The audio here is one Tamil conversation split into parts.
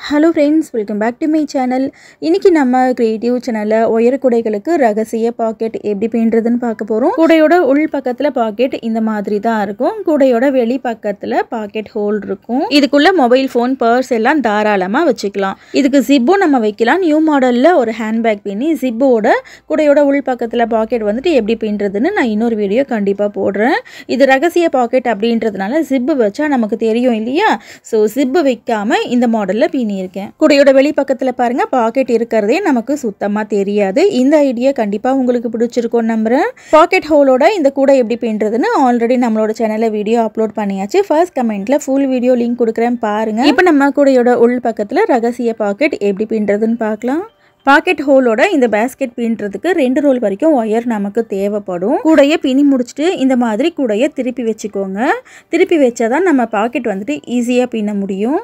Hello friends, welcome back to my channel. இன்னைக்கு நம்ம கிரியேட்டிவ் சேனல்ல ஒயர் குடைகளுக்கு ரகசிய பாக்கெட் எப்படி பின்றதுன்னு பார்க்க போறோம். குடையோட உள் பக்கத்துல பாக்கெட் இந்த மாதிரி தான் இருக்கும். குடையோட வெளி பக்கத்துல பாக்கெட் ஹோல் இருக்கும். இதுக்குள்ள மொபைல் ஃபோன், பர்ஸ் எல்லாம் தாராளமா வச்சுக்கலாம். இதுக்கு ஜிப்பும் நம்ம வைக்கலாம். நியூ மாடல்ல ஒரு ஹேண்ட்பேக் பின்னி ஜிப்போட குடையோட உள் பக்கத்துல பாக்கெட் வந்துட்டு எப்படி பின்றதுன்னு நான் இன்னொரு வீடியோ கண்டிப்பா போடுறேன். இது ரகசிய பாக்கெட் அப்படின்றதுனால ஜிப்பு வச்சா நமக்கு தெரியும் இல்லையா? சோ ஜிப்பு வைக்காம இந்த மாடல்ல இருக்கேன். குடையோட வெளி பக்கத்துல பாருங்க பாக்கெட் இருக்கிறதே நமக்கு சுத்தமா தெரியாது. இந்த ஐடியா கண்டிப்பா உங்களுக்கு பிடிச்சிருக்கும் நம்புறேன். பாக்கெட் ஹோலோட இந்த கூடை எப்படி பின்றதுன்னு ஆல்ரெடி நம்மளோட சேனல்ல வீடியோ அப்லோட் பண்ணியாச்சு. ஃபர்ஸ்ட் கமெண்ட்ல ஃபுல் வீடியோ லிங்க் கொடுக்குறேன் பாருங்க. இப்போ நம்ம கூடையோட உள் பக்கத்துல ரகசிய பாக்கெட் எப்படி பின்றதுன்னு பார்க்கலாம். பாக்கெட் ஹோலோட இந்த பேஸ்கெட் பின்றதுக்கு 2 ரோல் வரைக்கும் ஒயர் நமக்கு தேவைப்படும். கூடையை பின்னி முடிச்சுட்டு இந்த மாதிரி கூடையை திருப்பி வச்சுக்கோங்க. திருப்பி வச்சாதான் நம்ம பாக்கெட் வந்துட்டு ஈஸியா பின்ன முடியும்.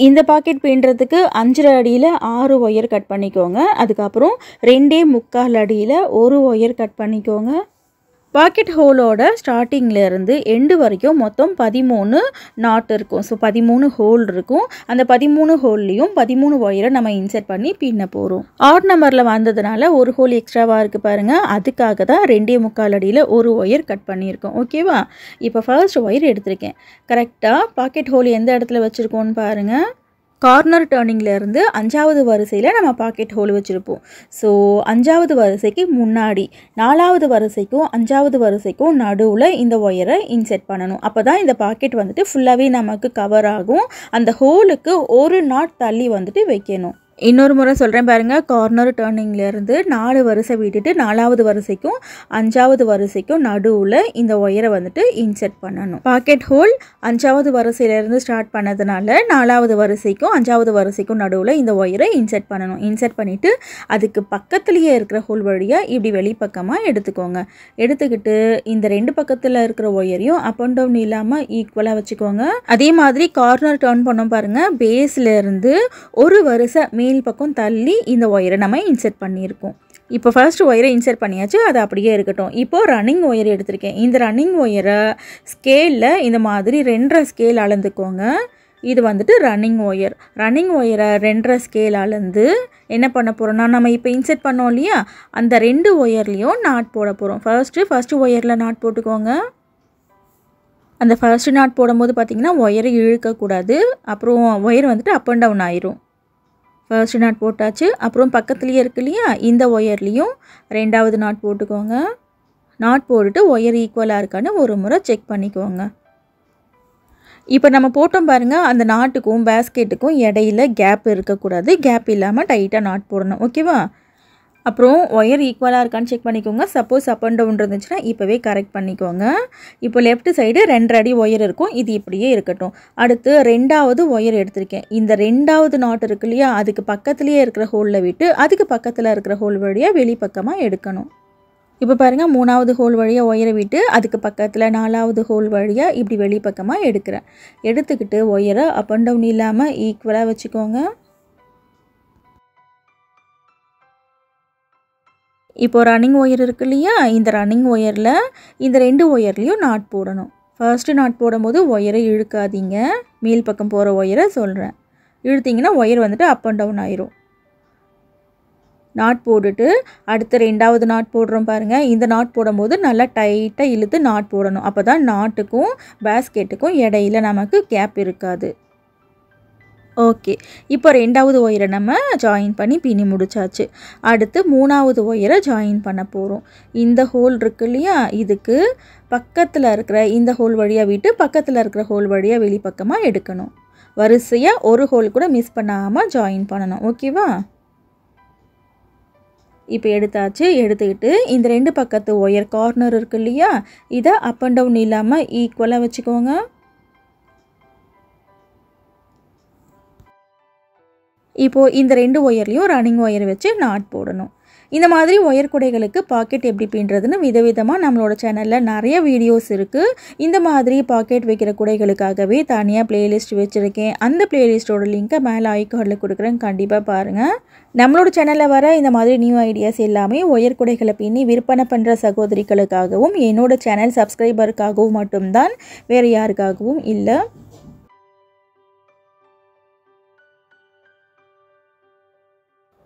இந்த பாக்கெட் பின்றதுக்கு 5 அடியில் 6 ஒயர் கட் பண்ணிக்கோங்க. அதுக்கப்புறம் 2.25 அடியில் 1 ஒயர் கட் பண்ணிக்கோங்க. பாக்கெட் ஹோலோட ஸ்டார்டிங்ல இருந்து எண்டு வரைக்கும் மொத்தம் 13 நாட் இருக்கும். ஸோ 13 ஹோல் இருக்கும். அந்த 13 ஹோல்லையும் 13 ஒயரை நம்ம இன்சர்ட் பண்ணி பின்ன போகிறோம். ஆட் நம்பரில் வந்ததுனால ஒரு ஹோல் எக்ஸ்ட்ராவாக இருக்குது பாருங்கள். அதுக்காக தான் 2.25 அடியில் 1 ஒயர் கட் பண்ணியிருக்கோம். ஓகேவா? இப்போ ஃபர்ஸ்ட் ஒயர் எடுத்திருக்கேன். கரெக்டாக பாக்கெட் ஹோல் எந்த இடத்துல வச்சுருக்கோன்னு பாருங்கள். கார்னர் டர்னிங்ல இருந்து 5வது வரிசையில் நம்ம பாக்கெட் ஹோல் வச்சுருப்போம். ஸோ 5வது வரிசைக்கு முன்னாடி 4வது வரிசைக்கும் 5வது வரிசைக்கும் நடுவில் இந்த ஒயரை இன்செர்ட் பண்ணணும். அப்போ தான் இந்த பாக்கெட் வந்துட்டு ஃபுல்லாகவே நமக்கு கவர் ஆகும். அந்த ஹோலுக்கு ஒரு நாட் தள்ளி வந்துட்டு வைக்கணும். இன்னொரு முறை சொல்கிறேன் பாருங்கள். கார்னர் டர்னிங்லேருந்து 4 வரிசை விட்டுட்டு 4வது வரிசைக்கும் 5வது வரிசைக்கும் நடுவில் இந்த ஒயரை வந்துட்டு இன்செர்ட் பண்ணணும். பாக்கெட் ஹோல் 5வது வரிசையிலேருந்து ஸ்டார்ட் பண்ணதுனால 4வது வரிசைக்கும் 5வது வரிசைக்கும் நடுவில் இந்த ஒயரை இன்செர்ட் பண்ணணும். இன்செர்ட் பண்ணிவிட்டு அதுக்கு பக்கத்துலேயே இருக்கிற ஹோல் வழியாக இப்படி வெளிப்பக்கமாக எடுத்துக்கோங்க. எடுத்துக்கிட்டு இந்த 2 பக்கத்தில் இருக்கிற ஒயரையும் அப் அண்ட் டவுன் இல்லாமல் ஈக்குவலாக வச்சுக்கோங்க. அதே மாதிரி கார்னர் டர்ன் பண்ணோம் பாருங்கள். பேஸ்லேருந்து ஒரு வரிசை மேல் பக்கம் தள்ளி இந்த ஒயரை நம்ம இன்செர்ட் பண்ணியிருக்கோம். இப்போ ஃபர்ஸ்ட் ஒயரை இன்செர்ட் பண்ணியாச்சு. அது அப்படியே இருக்கட்டும். இப்போது ரன்னிங் ஒயர் எடுத்திருக்கேன். இந்த ரன்னிங் ஒயரை ஸ்கேலில் இந்த மாதிரி 2.5 ஸ்கேல் அளந்துக்கோங்க. இது வந்துட்டு ரன்னிங் ஒயர். ரன்னிங் ஒயரை 2.5 ஸ்கேல் அளந்து என்ன பண்ண போகிறோம்னா, நம்ம இப்போ இன்செர்ட் பண்ணோம் இல்லையா, அந்த 2 ஒயர்லேயும் நாட் போட போகிறோம். ஃபர்ஸ்ட் ஒயரில் நாட் போட்டுக்கோங்க. அந்த ஃபர்ஸ்ட் நாட் போடும்போது பார்த்திங்கன்னா ஒயரை இழுக்கக்கூடாது. அப்புறம் ஒயர் வந்துட்டு அப் அண்ட் டவுன் ஆயிரும். ஃபர்ஸ்ட் நாட் போட்டாச்சு. அப்புறம் பக்கத்துலேயே இருக்கு இல்லையா, இந்த ஒயர்லேயும் 2வது நாட் போட்டுக்கோங்க. நாட் போட்டுட்டு ஒயர் ஈக்குவலாக இருக்கான்னு ஒரு முறை செக் பண்ணிக்கோங்க. இப்போ நம்ம போட்டோம் பாருங்கள். அந்த நாட்டுக்கும் பேஸ்கெட்டுக்கும் இடையில கேப் இருக்கக்கூடாது. கேப் இல்லாமல் டைட்டாக நாட் போடணும். ஓகேவா? அப்புறம் ஒயர் ஈக்குவலாக இருக்கான்னு செக் பண்ணிக்கோங்க. சப்போஸ் அப் அண்ட் டவுன் இருந்துச்சுன்னா இப்போவே கரெக்ட் பண்ணிக்கோங்க. இப்போ லெஃப்ட் சைடு 2 அடி ஒயர் இருக்கும். இது இப்படியே இருக்கட்டும். அடுத்து 2வது ஒயர் எடுத்திருக்கேன். இந்த 2வது நாட் இருக்கு இல்லையா, அதுக்கு பக்கத்துலேயே இருக்கிற ஹோலில் விட்டு அதுக்கு பக்கத்தில் இருக்கிற ஹோல் வழியாக வெளிப்பக்கமாக எடுக்கணும். இப்போ பாருங்கள், 3வது ஹோல் வழியாக ஒயரை விட்டு அதுக்கு பக்கத்தில் 4வது ஹோல் வழியாக இப்படி வெளிப்பக்கமாக எடுக்கிறேன். எடுத்துக்கிட்டு ஒயரை அப் அண்ட் டவுன் இல்லாமல் ஈக்குவலாக வச்சுக்கோங்க. இப்போ ரன்னிங் ஒயர் இருக்கு இல்லையா, இந்த ரன்னிங் ஒயரில் இந்த 2 ஒயர்லேயும் நாட் போடணும். ஃபர்ஸ்ட்டு நாட் போடும்போது ஒயரை இழுக்காதீங்க. மேல் பக்கம் போகிற ஒயரை சொல்கிறேன். இழுத்திங்கன்னா ஒயர் வந்துட்டு அப் அண்ட் டவுன் ஆயிரும். நாட் போட்டுட்டு அடுத்து 2வது நாட் போடுறோம் பாருங்கள். இந்த நாட் போடும்போது நல்லா டைட்டாக இழுத்து நாட் போடணும். அப்போ தான் நாட்டுக்கும் பேஸ்கெட்டுக்கும் இடையில நமக்கு கேப் இருக்காது. ஓகே, இப்போ 2வது ஒயரை நம்ம ஜாயின் பண்ணி பின்னி முடிச்சாச்சு. அடுத்து 3வது ஒயரை ஜாயின் பண்ண போகிறோம். இந்த ஹோல் இருக்கு இல்லையா, இதுக்கு பக்கத்தில் இருக்கிற இந்த ஹோல் வழியாக விட்டு பக்கத்தில் இருக்கிற ஹோல் வழியாக வெளிப்பக்கமாக எடுக்கணும். வரிசையாக ஒரு ஹோல் கூட மிஸ் பண்ணாமல் ஜாயின் பண்ணணும். ஓகேவா? இப்போ எடுத்தாச்சு. எடுத்துக்கிட்டு இந்த 2 பக்கத்து ஒயர் கார்னர் இருக்கு இல்லையா, இதை அப் அண்ட் டவுன் இல்லாமல் ஈக்குவலாக வச்சுக்கோங்க. இப்போது இந்த 2 ஒயர்லேயும் ரன்னிங் ஒயர் வச்சு நாட் போடணும். இந்த மாதிரி ஒயர் குடைகளுக்கு பாக்கெட் எப்படி பின்றதுன்னு விதவிதமாக நம்மளோட சேனலில் நிறைய வீடியோஸ் இருக்குது. இந்த மாதிரி பாக்கெட் வைக்கிற குடைகளுக்காகவே தனியாக பிளேலிஸ்ட் வச்சுருக்கேன். அந்த பிளேலிஸ்ட்டோட லிங்க்கை மேலே ஐகார்டில் கொடுக்குறேன். கண்டிப்பாக பாருங்கள். நம்மளோட சேனலில் வர இந்த மாதிரி நியூ ஐடியாஸ் எல்லாமே ஒயர் குடைகளை பின்னி விற்பனை பண்ணுற சகோதரிகளுக்காகவும் என்னோட சேனல் சப்ஸ்கிரைபருக்காகவும் மட்டும்தான், வேறு யாருக்காகவும் இல்லை.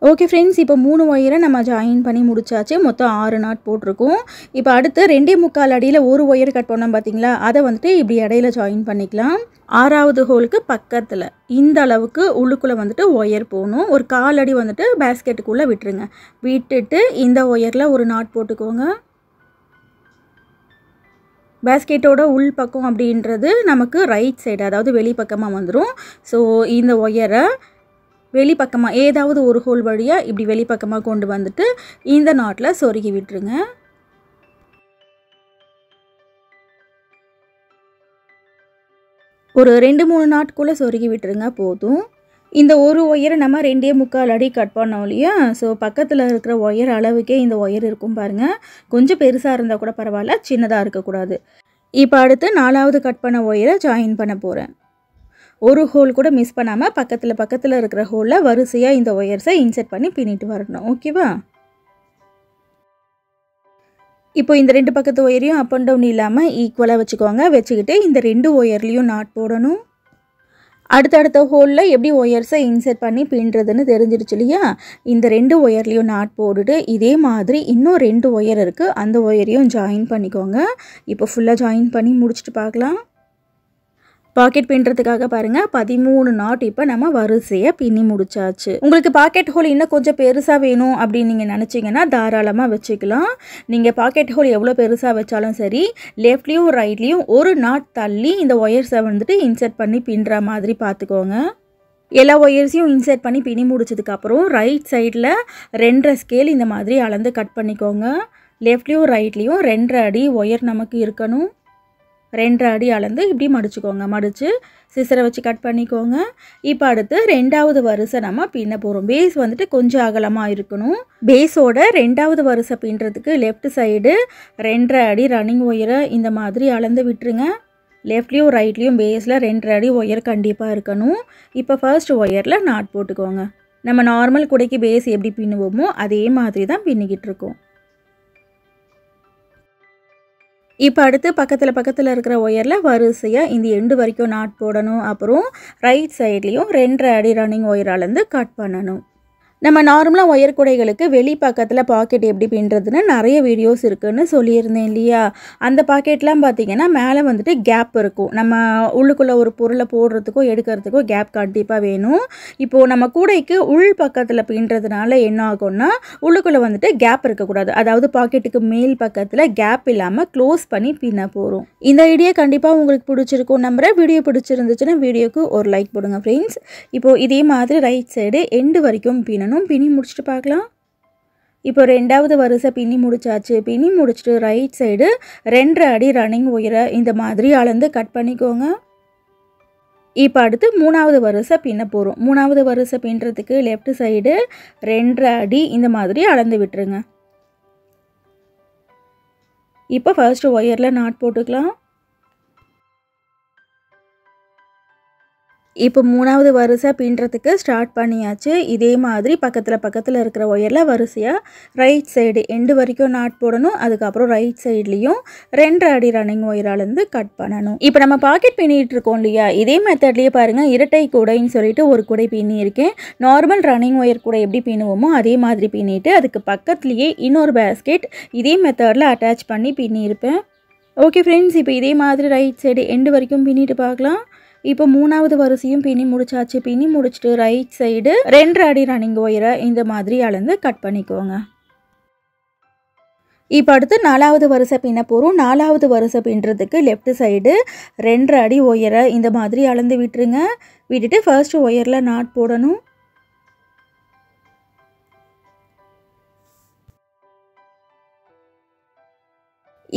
ஓகே ஃப்ரெண்ட்ஸ், இப்போ 3 ஒயரை நம்ம ஜாயின் பண்ணி முடிச்சாச்சு. மொத்தம் 6 நாட் போட்டிருக்கோம். இப்போ அடுத்து 2.25 அடியில் ஒரு ஒயர் கட் பண்ணோம் பார்த்தீங்களா, அதை வந்துட்டு இப்படி இடையில ஜாயின் பண்ணிக்கலாம். 6வது ஹோலுக்கு பக்கத்தில் இந்த அளவுக்கு உள்ளுக்குள்ளே வந்துட்டு ஒயர் போகணும். ஒரு 1/4 அடி வந்துட்டு பேஸ்கெட்டுக்குள்ளே விட்டுருங்க. விட்டுட்டு இந்த ஒயரில் ஒரு நாட் போட்டுக்கோங்க. பேஸ்கெட்டோட உள் பக்கம் அப்படின்றது நமக்கு ரைட் சைடு, அதாவது வெளிப்பக்கமாக வந்துடும். ஸோ இந்த ஒயரை வெளிப்பக்கமாக ஏதாவது ஒரு ஹோல் வழியாக இப்படி வெளிப்பக்கமாக கொண்டு வந்துட்டு இந்த நாட்டில் சொருகி விட்டுருங்க. ஒரு 2-3 நாட்குள்ளே சொருகி விட்டுருங்க போதும். இந்த ஒரு ஒயரை நம்ம 2.25 அடி கட் பண்ணோம் இல்லையா, ஸோ பக்கத்தில் இருக்கிற ஒயர் அளவுக்கே இந்த ஒயர் இருக்கும் பாருங்கள். கொஞ்சம் பெருசாக இருந்தால் கூட பரவாயில்ல, சின்னதாக இருக்கக்கூடாது. இப்போ அடுத்து 4வது கட் பண்ண ஒயரை ஜாயின் பண்ண போகிறேன். ஒரு ஹோல் கூட மிஸ் பண்ணாமல் பக்கத்தில் இருக்கிற ஹோலில் வரிசையாக இந்த ஒயர்ஸை இன்செர்ட் பண்ணி பின்னிட்டு வரணும். ஓகேவா? இப்போ இந்த 2 பக்கத்து ஒயரையும் அப் அண்ட் டவுன் இல்லாமல் ஈக்குவலாக வச்சுக்கோங்க. வச்சுக்கிட்டு இந்த 2 ஒயர்லேயும் நாட் போடணும். அடுத்தடுத்த ஹோலில் எப்படி ஒயர்ஸை இன்செர்ட் பண்ணி பின்னுறதுன்னு தெரிஞ்சிடுச்சு இல்லையா? இந்த 2 ஒயர்லேயும் நாட் போட்டுட்டு இதே மாதிரி இன்னும் 2 ஒயர் இருக்குது, அந்த ஒயரையும் ஜாயின் பண்ணிக்கோங்க. இப்போ ஃபுல்லாக ஜாயின் பண்ணி முடிச்சுட்டு பார்க்கலாம். பாக்கெட் பின்னுறதுக்காக பாருங்கள் 13 நாட் இப்போ நம்ம வரிசையாக பின்னி முடிச்சாச்சு. உங்களுக்கு பாக்கெட் ஹோல் இன்னும் கொஞ்சம் பெருசாக வேணும் அப்படின்னு நீங்கள் நினச்சிங்கன்னா தாராளமாக வச்சுக்கலாம். நீங்கள் பாக்கெட் ஹோல் எவ்வளோ பெருசாக வச்சாலும் சரி, லெஃப்ட்லேயும் ரைட்லேயும் ஒரு நாட் தள்ளி இந்த ஒயர்ஸை வந்துட்டு இன்செர்ட் பண்ணி பின்னுற மாதிரி பார்த்துக்கோங்க. எல்லா ஒயர்ஸையும் இன்செர்ட் பண்ணி பின்னி முடிச்சதுக்கப்புறம் ரைட் சைடில் 2.5 ஸ்கேல் இந்த மாதிரி அளந்து கட் பண்ணிக்கோங்க. லெஃப்ட்லேயும் ரைட்லேயும் 2.5 அடி ஒயர் நமக்கு இருக்கணும். 2.5 அடி அளந்து இப்படி மடிச்சுக்கோங்க. மடித்து சிசரை வச்சு கட் பண்ணிக்கோங்க. இப்போ அடுத்து 2வது வரிசை நம்ம பின்ன போகிறோம். பேஸ் வந்துட்டு கொஞ்சம் அகலமாக இருக்கணும். பேஸோட 2வது வரிசை பின்னுறதுக்கு லெஃப்ட் சைடு 2.5 அடி ரன்னிங் ஒயரை இந்த மாதிரி அளந்து விட்டுருங்க. லெஃப்ட்லேயும் ரைட்லேயும் பேஸில் 2.5 அடி ஒயர் கண்டிப்பாக இருக்கணும். இப்போ ஃபர்ஸ்ட் ஒயரில் நாட் போட்டுக்கோங்க. நம்ம நார்மல் குடைக்கு பேஸ் எப்படி பின்னுவோமோ அதே மாதிரி தான் பின்னிக்கிட்டு இருக்கோம். இப்போ அடுத்து பக்கத்தில் இருக்கிற ஒயரில் வரிசையாக இந்த எண்டு வரைக்கும் நாட் போடணும். அப்புறம் ரைட் சைட்லேயும் 2.5 அடி ரன்னிங் ஒயர் அளந்து கட் பண்ணணும். நம்ம நார்மலாக ஒயர் குடைகளுக்கு வெளி பக்கத்தில் பாக்கெட் எப்படி பின்னுறதுன்னு நிறைய வீடியோஸ் இருக்குதுன்னு சொல்லியிருந்தேன் இல்லையா? அந்த பாக்கெட்லாம் பார்த்திங்கன்னா மேலே வந்துட்டு கேப் இருக்கும். நம்ம உள்ளுக்குள்ளே ஒரு பொருளை போடுறதுக்கோ எடுக்கிறதுக்கோ கேப் கண்டிப்பாக வேணும். இப்போது நம்ம கூடைக்கு உள் பக்கத்தில் பின்னுறதுனால என்ன ஆகும்னா உள்ளுக்குள்ளே வந்துட்டு கேப் இருக்கக்கூடாது. அதாவது பாக்கெட்டுக்கு மேல் பக்கத்தில் கேப் இல்லாமல் க்ளோஸ் பண்ணி பின்ன போகிறோம். இந்த ஐடியா கண்டிப்பாக உங்களுக்கு பிடிச்சிருக்கும் நம்புகிறேன். வீடியோ பிடிச்சிருந்துச்சுன்னா வீடியோக்கு ஒரு லைக் போடுங்க ஃப்ரெண்ட்ஸ். இப்போது இதே மாதிரி ரைட் சைடு எண்டு வரைக்கும் பின்னி முடிச்சுட்டு பார்க்கலாம். இப்போ 2வது வரிசை பின்னி முடிச்சாச்சு. பின்னி முடிச்சுட்டு ரைட் சைடு 2.5 அடி ரன்னிங் ஒயரை இந்த மாதிரி அளந்து கட் பண்ணிக்கோங்க. இப்போ அடுத்து 3வது வரிசை பின்ன போகிறோம். 3வது வரிசை பின்னுறதுக்கு லெஃப்ட் சைடு 2.5 அடி இந்த மாதிரி அளந்து விட்டுருங்க. இப்போ ஃபர்ஸ்ட் ஒயரில் நாட் போட்டுக்கலாம். இப்போ 3வது வரிசை பின்னுறதுக்கு ஸ்டார்ட் பண்ணியாச்சு. இதே மாதிரி பக்கத்தில் இருக்கிற ஒயரில் வரிசையாக ரைட் சைடு எண்டு வரைக்கும் நாட் போடணும். அதுக்கப்புறம் ரைட் சைட்லேயும் 2.5 அடி ரன்னிங் ஒயர் அளந்து கட் பண்ணணும். இப்போ நம்ம பாக்கெட் பின்னிட்டு இருக்கோம் இல்லையா, இதே மெத்தட்லேயே பாருங்கள் இரட்டை கூடைன்னு சொல்லிட்டு ஒரு கூடை பின்னியிருக்கேன். நார்மல் ரன்னிங் ஒயர் கூடை எப்படி பின்னுவோமோ அதே மாதிரி பின்னிட்டு அதுக்கு பக்கத்துலேயே இன்னொரு பேஸ்கெட் இதே மெத்தடில் அட்டாச் பண்ணி பின்னியிருப்பேன். ஓகே ஃப்ரெண்ட்ஸ், இப்போ இதே மாதிரி ரைட் சைடு எண்டு வரைக்கும் பின்னிட்டு பார்க்கலாம். இப்போ 3வது வரிசையும் பின்னி முடிச்சாச்சு. பின்னி முடிச்சுட்டு ரைட் சைடு 2.5 அடி ரன்னிங் ஒயரை இந்த மாதிரி அளந்து கட் பண்ணிக்கோங்க. இப்போ அடுத்து 4வது வரிசை பின்ன போகிறோம். 4வது வரிசை பின்னுறதுக்கு லெஃப்ட் சைடு 2.5 அடி ஒயரை இந்த மாதிரி அளந்து விட்டுருங்க. விட்டுட்டு ஃபர்ஸ்ட் ஒயரில் நாட் போடணும்.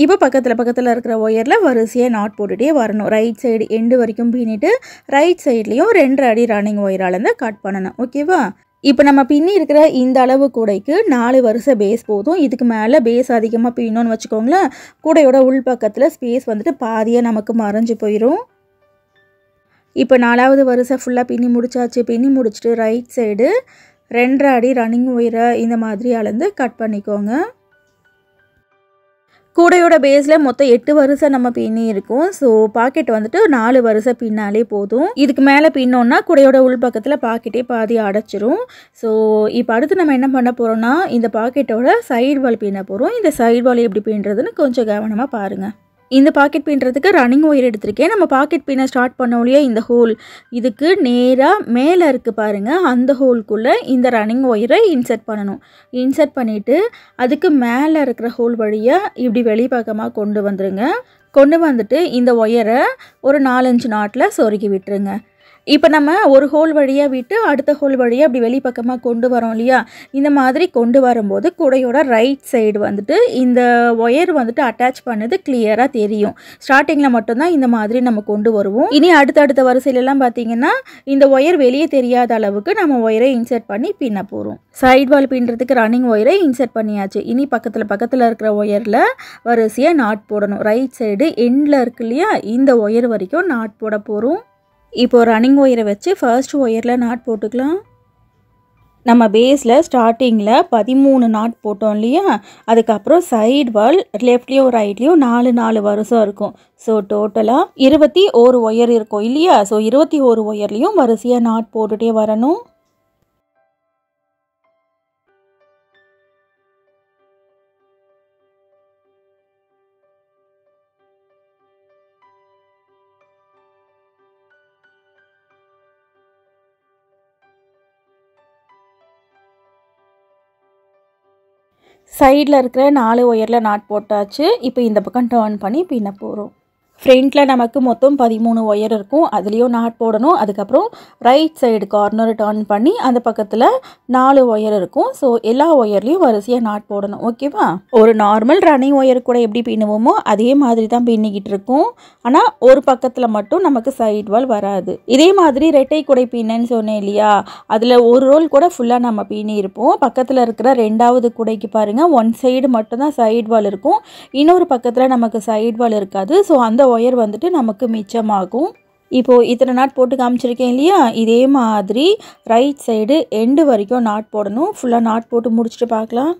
இப்போ பக்கத்தில் இருக்கிற ஒயரில் வரிசையாக நாட் போட்டுகிட்டே வரணும். ரைட் சைடு எண்டு வரைக்கும் பின்னிட்டு ரைட் சைட்லேயும் 2.5 அடி ரன்னிங் ஒயர் அளந்து கட் பண்ணணும். ஓகேவா? இப்போ நம்ம பின்னி இருக்கிற இந்த அளவு கூடைக்கு 4 வரிசை பேஸ் போதும். இதுக்கு மேலே பேஸ் அதிகமாக பின்னோன்னு வச்சுக்கோங்களேன், கூடையோட உள் பக்கத்தில் ஸ்பேஸ் வந்துட்டு பாதியாக நமக்கு மறைஞ்சு போயிடும். இப்போ 4வது வரிசை ஃபுல்லாக பின்னி முடிச்சாச்சு. பின்னி முடிச்சுட்டு ரைட் சைடு 2.5 அடி ரன்னிங் ஒயரை இந்த மாதிரி அளந்து கட் பண்ணிக்கோங்க. கூடையோட பேஸில் மொத்தம் 8 வரிசை நம்ம பின்னி இருக்கும். ஸோ பாக்கெட் வந்துட்டு 4 வரிசை பின்னாலே போதும். இதுக்கு மேலே பின்னோன்னா கூடையோட உள் பக்கத்தில் பாக்கெட்டே பாதி அடைச்சிரும். ஸோ இப்போ அடுத்து நம்ம என்ன பண்ண போகிறோம்னா இந்த பாக்கெட்டோட சைடு வால் பின்ன போகிறோம். இந்த சைடு வால் எப்படி பின்னுறதுன்னு கொஞ்சம் கவனமாக பாருங்கள். இந்த பாக்கெட் பின்னுறதுக்கு ரன்னிங் ஒயர் எடுத்திருக்கேன். நம்ம பாக்கெட் பின்ன ஸ்டார்ட் பண்ணோம் இல்லையா, இந்த ஹோல் இதுக்கு நேராக மேலே இருக்குது பாருங்கள், அந்த ஹோல்குள்ளே இந்த ரன்னிங் ஒயரை இன்சர்ட் பண்ணணும். இன்சர்ட் பண்ணிவிட்டு அதுக்கு மேலே இருக்கிற ஹோல் வழியாக இப்படி வெளிப்பக்கமாக கொண்டு வந்துடுங்க. கொண்டு வந்துட்டு இந்த ஒயரை ஒரு 4-5 நாட்டில் சொருகி விட்டுருங்க. இப்போ நம்ம ஒரு ஹோல் வழியாக விட்டு அடுத்த ஹோல் வழியாக அப்படி வெளிப்பக்கமாக கொண்டு வரோம் இல்லையா, இந்த மாதிரி கொண்டு வரும்போது கூடையோட ரைட் சைடு வந்துட்டு இந்த ஒயர் வந்துட்டு அட்டாச் பண்ணது கிளியராக தெரியும். ஸ்டார்டிங்கில் மட்டும்தான் இந்த மாதிரி நம்ம கொண்டு வருவோம். இனி அடுத்தடுத்த வரிசையிலலாம் பார்த்திங்கன்னா இந்த ஒயர் வெளியே தெரியாத அளவுக்கு நம்ம ஒயரை இன்சர்ட் பண்ணி பின்ன போகிறோம். சைடு வால் பின்னுறதுக்கு ரன்னிங் ஒயரை இன்சர்ட் பண்ணியாச்சு. இனி பக்கத்தில் இருக்கிற ஒயரில் வரிசையாக நாட் போடணும். ரைட் சைடு எண்டில் இருக்கு இல்லையா, இந்த ஒயர் வரைக்கும் நாட் போட போகிறோம். இப்போது ரன்னிங் ஒயரை வச்சு ஃபர்ஸ்ட் ஒயரில் நாட் போட்டுக்கலாம். நம்ம பேஸில் ஸ்டார்டிங்கில் 13 நாட் போட்டோம் இல்லையா, அதுக்கப்புறம் சைடு வால் லெஃப்ட்லேயும் ரைட்லேயும் 4 வருஷம் இருக்கும். ஸோ டோட்டலாக 21 ஒயர் இருக்கும் இல்லையா. ஸோ 21 ஒயர்லேயும் வரிசையாக நாட் போட்டுகிட்டே வரணும். சைடில் இருக்கிற 4 ஒயரில் நாட் போட்டாச்சு. இப்போ இந்த பக்கம் டர்ன் பண்ணி பின்ன போகிறோம். ஃப்ரண்ட்டில் நமக்கு மொத்தம் 13 ஒயர் இருக்கும், அதுலேயும் நாட் போடணும். அதுக்கப்புறம் ரைட் சைடு கார்னர் டர்ன் பண்ணி அந்த பக்கத்தில் 4 ஒயர் இருக்கும். ஸோ எல்லா ஒயர்லேயும் வரிசையாக நாட் போடணும். ஓகேவா? ஒரு நார்மல் ரன்னிங் ஒயர் கூட எப்படி பின்னுவோமோ அதே மாதிரி தான் பின்னிக்கிட்டு இருக்கும். ஆனால் ஒரு பக்கத்தில் மட்டும் நமக்கு சைடு வால் வராது. இதே மாதிரி ரெட்டை குடை பின்னன்னு சொன்னேன் இல்லையா, அதில் ஒரு ரோல் கூட ஃபுல்லாக நம்ம பின்னி இருப்போம். பக்கத்தில் இருக்கிற 2வது குடைக்கு பாருங்கள், ஒன் சைடு மட்டும்தான் சைடு வால் இருக்கும், இன்னொரு பக்கத்தில் நமக்கு சைடு வால் இருக்காது. ஸோ அந்த ஒயர் வந்துட்டு நமக்கு மிச்சமாகும். இப்போது இத்தனை நாட் போட்டு காமிச்சிருக்கேன் இல்லையா, இதே மாதிரி ரைட் சைடு எண்டு வரைக்கும் நாட் போடணும். ஃபுல்லாக நாட் போட்டு முடிச்சுட்டு பார்க்கலாம்.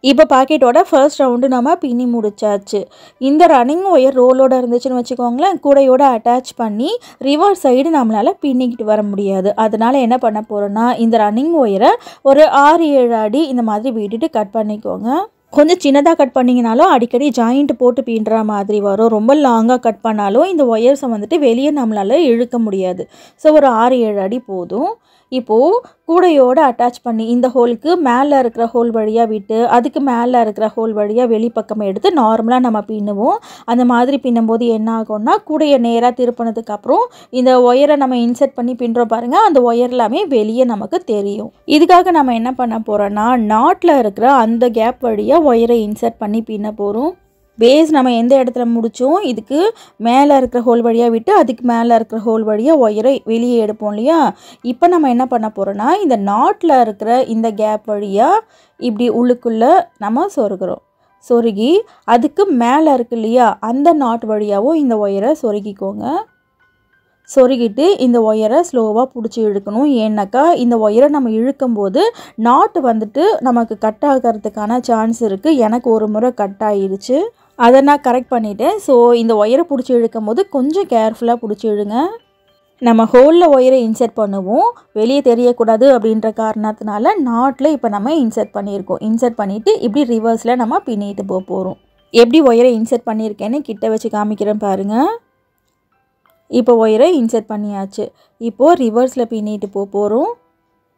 இப்போ பாக்கெட்டோட ஃபர்ஸ்ட் ரவுண்டு நம்ம பின்னி முடிச்சாச்சு. இந்த ரன்னிங் ஒயர் ரோலோட இருந்துச்சுன்னு வச்சுக்கோங்களேன், கூடையோட அட்டாச் பண்ணி ரிவர்ஸ் சைடு நம்மளால் பின்னிக்கிட்டு வர முடியாது. அதனால் என்ன பண்ண போகிறோன்னா இந்த ரன்னிங் ஒயரை ஒரு 6-7 அடி இந்த மாதிரி விட்டுட்டு கட் பண்ணிக்கோங்க. கொஞ்சம் சின்னதாக கட் பண்ணிங்கனாலும் அடிக்கடி ஜாயிண்ட் போட்டு பின்னுற மாதிரி வரும். ரொம்ப லாங்காக கட் பண்ணாலும் இந்த ஒயர்ஸை வந்துட்டு வெளியே நம்மளால் இழுக்க முடியாது. ஸோ ஒரு 6-7 அடி போதும். இப்போது கூடையோடு அட்டாச் பண்ணி இந்த ஹோலுக்கு மேலே இருக்கிற ஹோல் வழியாக விட்டு அதுக்கு மேலே இருக்கிற ஹோல் வழியாக வெளிப்பக்கம் எடுத்து நார்மலாக நம்ம பின்னுவோம். அந்த மாதிரி பின்னும்போது என்ன ஆகும்னா, கூடையை நேராக திருப்பினதுக்கப்புறம் இந்த ஒயரை நம்ம இன்சர்ட் பண்ணி பின்னுறோம் பாருங்கள், அந்த ஒயர் எல்லாமே வெளியே நமக்கு தெரியும். இதுக்காக நம்ம என்ன பண்ண போகிறோன்னா, நாட்டில் இருக்கிற அந்த கேப் வழியாக ஒயரை இன்சர்ட் பண்ணி பின்ன போகிறோம். பேஸ் நம்ம எந்த இடத்துல முடித்தோம், இதுக்கு மேலே இருக்கிற ஹோல் வழியாக விட்டு அதுக்கு மேலே இருக்கிற ஹோல் வழியாக ஒயரை வெளியே எடுப்போம் இல்லையா. இப்போ நம்ம என்ன பண்ண போகிறோன்னா, இந்த நாட்டில் இருக்கிற இந்த கேப் வழியாக இப்படி உள்ளுக்குள்ளே நம்ம சொருகிறோம். சொருகி அதுக்கு மேலே இருக்கு இல்லையா, அந்த நாட் வழியாகவும் இந்த ஒயரை சொருகிக்கோங்க. சொருகிட்டு இந்த ஒயரை ஸ்லோவாக பிடிச்சி இழுக்கணும். ஏன்னாக்கா இந்த ஒயரை நம்ம இழுக்கும்போது நாட்டு வந்துட்டு நமக்கு கட் ஆகிறதுக்கான சான்ஸ் இருக்குது. எனக்கு ஒரு முறை கட் ஆகிடுச்சு, அதை நான் கரெக்ட் பண்ணிட்டேன். ஸோ இந்த ஒயரை பிடிச்சி இழுக்கும் போது கொஞ்சம் கேர்ஃபுல்லாக பிடிச்சி இழுங்க. நம்ம ஹோலில் ஒயரை இன்சர்ட் பண்ணுவோம், வெளியே தெரியக்கூடாது அப்படின்ற காரணத்தினால நாட்டில் இப்போ நம்ம இன்சர்ட் பண்ணியிருக்கோம். இன்சர்ட் பண்ணிவிட்டு இப்படி ரிவர்ஸில் நம்ம பின்னிட்டு போகிறோம். எப்படி ஒயரை இன்சர்ட் பண்ணியிருக்கேன்னு கிட்ட வச்சு காமிக்கிறேன் பாருங்கள். இப்போ ஒயரை இன்சர்ட் பண்ணியாச்சு. இப்போது ரிவர்ஸில் பின்னிட்டு போகிறோம்.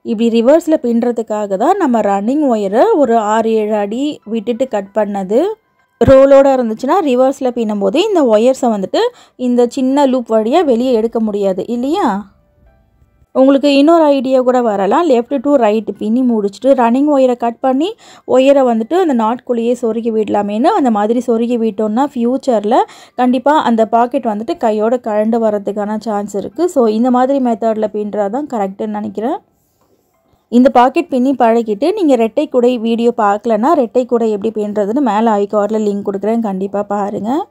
இப்படி ரிவர்ஸில் பின்னுறதுக்காக தான் நம்ம ரன்னிங் ஒயரை ஒரு 6-7 அடி விட்டுட்டு கட் பண்ணது. ரோலோடு இருந்துச்சுன்னா ரிவர்ஸில் பின்னும்போது இந்த ஒயர்ஸை வந்துட்டு இந்த சின்ன லூப் வழியாக வெளியே எடுக்க முடியாது இல்லையா. உங்களுக்கு இன்னொரு ஐடியா கூட வரலாம், லெஃப்ட் டு ரைட் பின்னி முடிச்சுட்டு ரன்னிங் ஒயரை கட் பண்ணி ஒயரை வந்துட்டு அந்த நாட்குள்ளேயே சொருகி விடலாமேன்னு. அந்த மாதிரி சொருகி விட்டோம்னா ஃப்யூச்சரில் கண்டிப்பாக அந்த பாக்கெட் வந்துட்டு கையோட கழண்டு வரதுக்கான சான்ஸ் இருக்குது. ஸோ இந்த மாதிரி மெத்தடில் பின்னுறது தான் கரெக்டுன்னு நினைக்கிறேன். இந்த பாக்கெட் பின்னி பழகிட்டு நீங்கள் ரெட்டை குடை வீடியோ பார்க்கலன்னா ரெட்டை குடை எப்படி பின்னுறதுன்னு மேலே ஐகார்டில் லிங்க் கொடுக்குறேன், கண்டிப்பாக பாருங்கள்.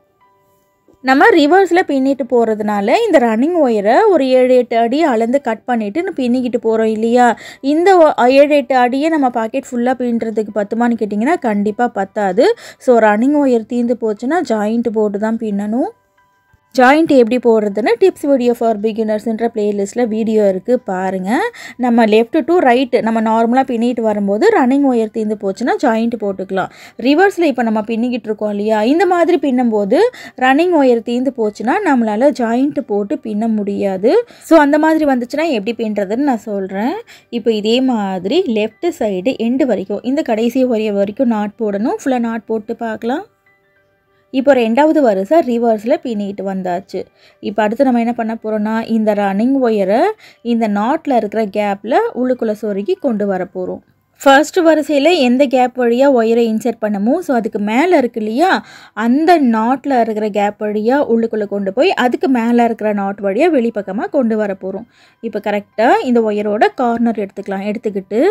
நம்ம ரிவர்ஸில் பின்னிட்டு போகிறதுனால இந்த ரன்னிங் ஒயரை ஒரு 7-8 அடி அளந்து கட் பண்ணிவிட்டு பின்னிக்கிட்டு போகிறோம் இல்லையா, இந்த 7-8 அடியை நம்ம பாக்கெட் ஃபுல்லாக பின்னுறதுக்கு பத்துமான்னு கேட்டிங்கன்னா கண்டிப்பாக பத்தாது. ஸோ ரன்னிங் ஒயர் தீர்ந்து போச்சுன்னா ஜாயிண்ட் போட்டு தான் பின்னணும். ஜாயிண்ட் எப்படி போடுறதுன்னு டிப்ஸ் வீடியோ ஃபார் பிகினர்ஸ்ன்ற பிளேலிஸ்ட்டில் வீடியோ இருக்குது பாருங்கள். நம்ம லெஃப்ட் டு ரைட் நம்ம நார்மலாக பின்னிட்டு வரும்போது ரன்னிங் ஒயர் தீர்ந்து போச்சுன்னா ஜாயிண்ட் போட்டுக்கலாம். ரிவர்ஸில் இப்போ நம்ம பின்னிக்கிட்டு இருக்கோம் இல்லையா, இந்த மாதிரி பின்னும்போது ரன்னிங் ஒயர் தீர்ந்து போச்சுன்னா நம்மளால் ஜாயிண்ட் போட்டு பின்ன முடியாது. ஸோ அந்த மாதிரி வந்துச்சுன்னா எப்படி பின்னுறதுன்னு நான் சொல்கிறேன். இப்போ இதே மாதிரி லெஃப்ட் சைடு எண்டு வரைக்கும் இந்த கடைசி ஒயர் வரைக்கும் நாட் போடணும். ஃபுல்லாக நாட் போட்டு பார்க்கலாம். இப்போ ரெண்டாவது வரிசை ரிவர்ஸில் பின்னிட்டு வந்தாச்சு. இப்போ அடுத்து நம்ம என்ன பண்ண போகிறோம்னா இந்த ரன்னிங் ஒயரை இந்த நாட்டில் இருக்கிற கேப்பில் உள்ளுக்குள்ளே சொருகி கொண்டு வர போகிறோம். ஃபர்ஸ்ட் வரிசையில் எந்த கேப் வழியாக ஒயரை இன்சர்ட் பண்ணமோ ஸோ அதுக்கு மேலே இருக்கு இல்லையா, அந்த நாட்டில் இருக்கிற கேப் வழியாக உள்ளுக்குள்ளே கொண்டு போய் அதுக்கு மேலே இருக்கிற நாட் வழியாக வெளிப்பக்கமாக கொண்டு வர போகிறோம். இப்போ கரெக்டாக இந்த ஒயரோட கார்னர் எடுத்துக்கலாம். எடுத்துக்கிட்டு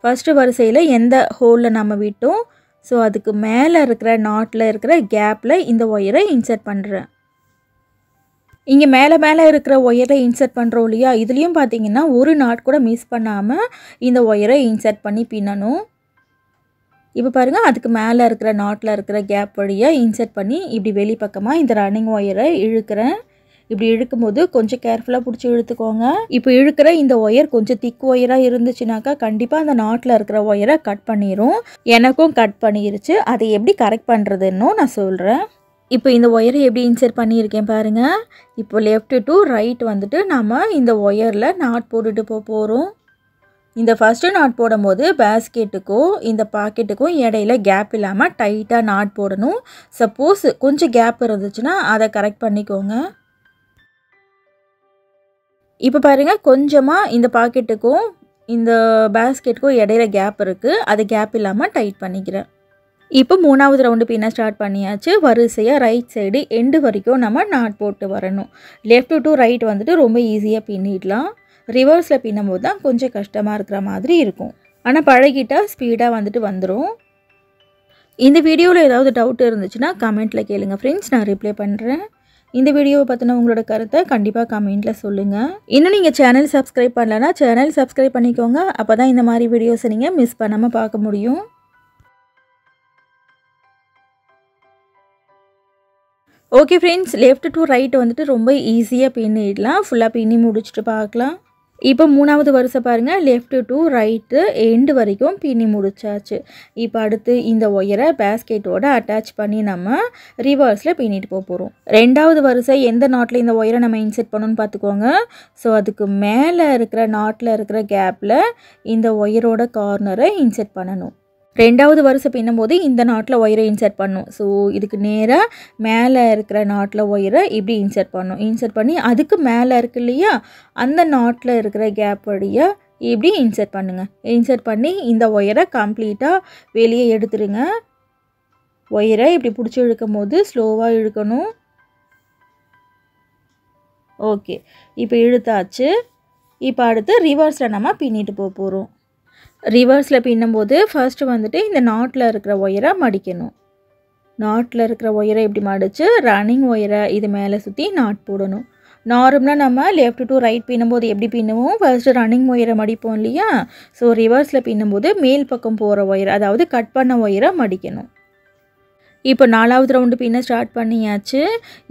ஃபர்ஸ்ட் வரிசையில் எந்த ஹோலில் நம்ம விட்டோம் ஸோ அதுக்கு மேலே இருக்கிற நாட்டில் இருக்கிற கேப்பில் இந்த ஒயரை இன்சர்ட் பண்ணுறேன். இங்கே மேலே இருக்கிற ஒயரை இன்சர்ட் பண்ணுறோம் இல்லையா, இதுலேயும் பார்த்தீங்கன்னா ஒரு நாட் கூட மிஸ் பண்ணாமல் இந்த ஒயரை இன்சர்ட் பண்ணி பின்னணும். இப்போ பாருங்கள், அதுக்கு மேலே இருக்கிற நாட்டில் இருக்கிற கேப் வழியாக இன்சர்ட் பண்ணி இப்படி வெளிப்பக்கமாக இந்த ரன்னிங் ஒயரை இழுக்கிறேன். இப்படி இழுக்கும்போது கொஞ்சம் கேர்ஃபுல்லாக பிடிச்சி இழுத்துக்கோங்க. இப்போ இழுக்கிற இந்த ஒயர் கொஞ்சம் திக் ஒயராக இருந்துச்சுனாக்கா கண்டிப்பாக அந்த நாட்டில் இருக்கிற ஒயரை கட் பண்ணிடும். எனக்கும் கட் பண்ணிருச்சு. அதை எப்படி கரெக்ட் பண்ணுறதுன்னு நான் சொல்கிறேன். இப்போ இந்த ஒயரை எப்படி இன்சர்ட் பண்ணியிருக்கேன் பாருங்கள். இப்போ லெஃப்ட் டு ரைட் வந்துட்டு நம்ம இந்த ஒயரில் நாட் போட்டுட்டு போகிறோம். இந்த ஃபஸ்ட்டு நாட் போடும்போது பேஸ்கெட்டுக்கும் இந்த பாக்கெட்டுக்கும் இடையில கேப் இல்லாமல் டைட்டாக நாட் போடணும். சப்போஸ் கொஞ்சம் கேப் இருந்துச்சுன்னா அதை கரெக்ட் பண்ணிக்கோங்க. இப்போ பாருங்கள், கொஞ்சமாக இந்த பாக்கெட்டுக்கும் இந்த பேஸ்கெட்டுக்கும் இடையில கேப் இருக்குது. அது கேப் இல்லாமல் டைட் பண்ணிக்கிறேன். இப்போ மூணாவது ரவுண்டு பின்ன ஸ்டார்ட் பண்ணியாச்சு. வரிசையாக ரைட் சைடு எண்டு வரைக்கும் நம்ம நாட் போட்டு வரணும். லெஃப்ட் டு ரைட் வந்துட்டு ரொம்ப ஈஸியாக பின்னிடலாம். ரிவர்ஸில் பின்னும்போது தான் கொஞ்சம் கஷ்டமாக இருக்கிற மாதிரி இருக்கும். ஆனால் பழகிட்டால் ஸ்பீடாக வந்துட்டு வந்துடும். இந்த வீடியோவில் ஏதாவது டவுட் இருந்துச்சுன்னா கமெண்ட்டில் கேளுங்கள் ஃப்ரெண்ட்ஸ், நான் ரிப்ளை பண்ணுறேன். இந்த வீடியோவை பற்றின உங்களோட கருத்தை கண்டிப்பாக கமெண்ட்டில் சொல்லுங்கள். இன்னும் நீங்கள் சேனல் சப்ஸ்கிரைப் பண்ணலன்னா சேனல் சப்ஸ்கிரைப் பண்ணிக்கோங்க. அப்போ தான் இந்த மாதிரி வீடியோஸை நீங்கள் மிஸ் பண்ணாமல் பார்க்க முடியும். Okay friends, left to right வந்துட்டு ரொம்ப ஈஸியாக பின்னிடலாம். ஃபுல்லாக பின்னி முடிச்சுட்டு பார்க்கலாம். இப்போ மூணாவது வரிசை பாருங்கள், லெஃப்ட் டு ரைட்டு எண்டு வரைக்கும் பின்னி முடிச்சாச்சு. இப்போ அடுத்து இந்த ஒயரை பேஸ்கெட்டோட அட்டாச் பண்ணி நம்ம ரிவர்ஸில் பின்னிட்டு போகிறோம். ரெண்டாவது வரிசை எந்த நாட்டில் இந்த ஒயரை நம்ம இன்செர்ட் பண்ணணும்னு பார்த்துக்கோங்க. ஸோ அதுக்கு மேலே இருக்கிற நாட்டில் இருக்கிற கேப்பில் இந்த ஒயரோட கார்னரை இன்செர்ட் பண்ணணும். ரெண்டாவது வரிசை பின்னும்போது இந்த நாட்டில் ஒயரை இன்சர்ட் பண்ணணும். ஸோ இதுக்கு நேராக மேலே இருக்கிற நாட்டில் ஒயரை இப்படி இன்சர்ட் பண்ணணும். இன்சர்ட் பண்ணி அதுக்கு மேலே இருக்கு இல்லையா, அந்த நாட்டில் இருக்கிற கேப் வழியாக இப்படி இன்சர்ட் பண்ணுங்கள். இன்சர்ட் பண்ணி இந்த ஒயரை கம்ப்ளீட்டாக வெளியே எடுத்துடுங்க. ஒயரை இப்படி பிடிச்சி இழுக்கும் போது ஸ்லோவாக இழுக்கணும். ஓகே, இப்போ இழுத்தாச்சு. இப்போ அடுத்து ரிவர்ஸில் நம்ம பின்னிட்டு போகிறோம். ரிவர்ஸில் பின்னும்போது ஃபர்ஸ்ட்டு வந்துட்டு இந்த நாட்டில் இருக்கிற ஒயரை மடிக்கணும். நாட்டில் இருக்கிற ஒயரை இப்படி மடித்து ரன்னிங் ஒயரை இது மேலே சுற்றி நாட் போடணும். நார்மலாக நம்ம லெஃப்ட் டு ரைட் பின்னும்போது எப்படி பின்னுவோம், ஃபர்ஸ்ட்டு ரன்னிங் ஒயரை மடிப்போம் இல்லையா. ஸோ ரிவர்ஸில் பின்னும்போது மேல் பக்கம் போகிற ஒயர், அதாவது கட் பண்ண ஒயரை மடிக்கணும். இப்போ நாலாவது ரவுண்டு பின்ன ஸ்டார்ட் பண்ணியாச்சு.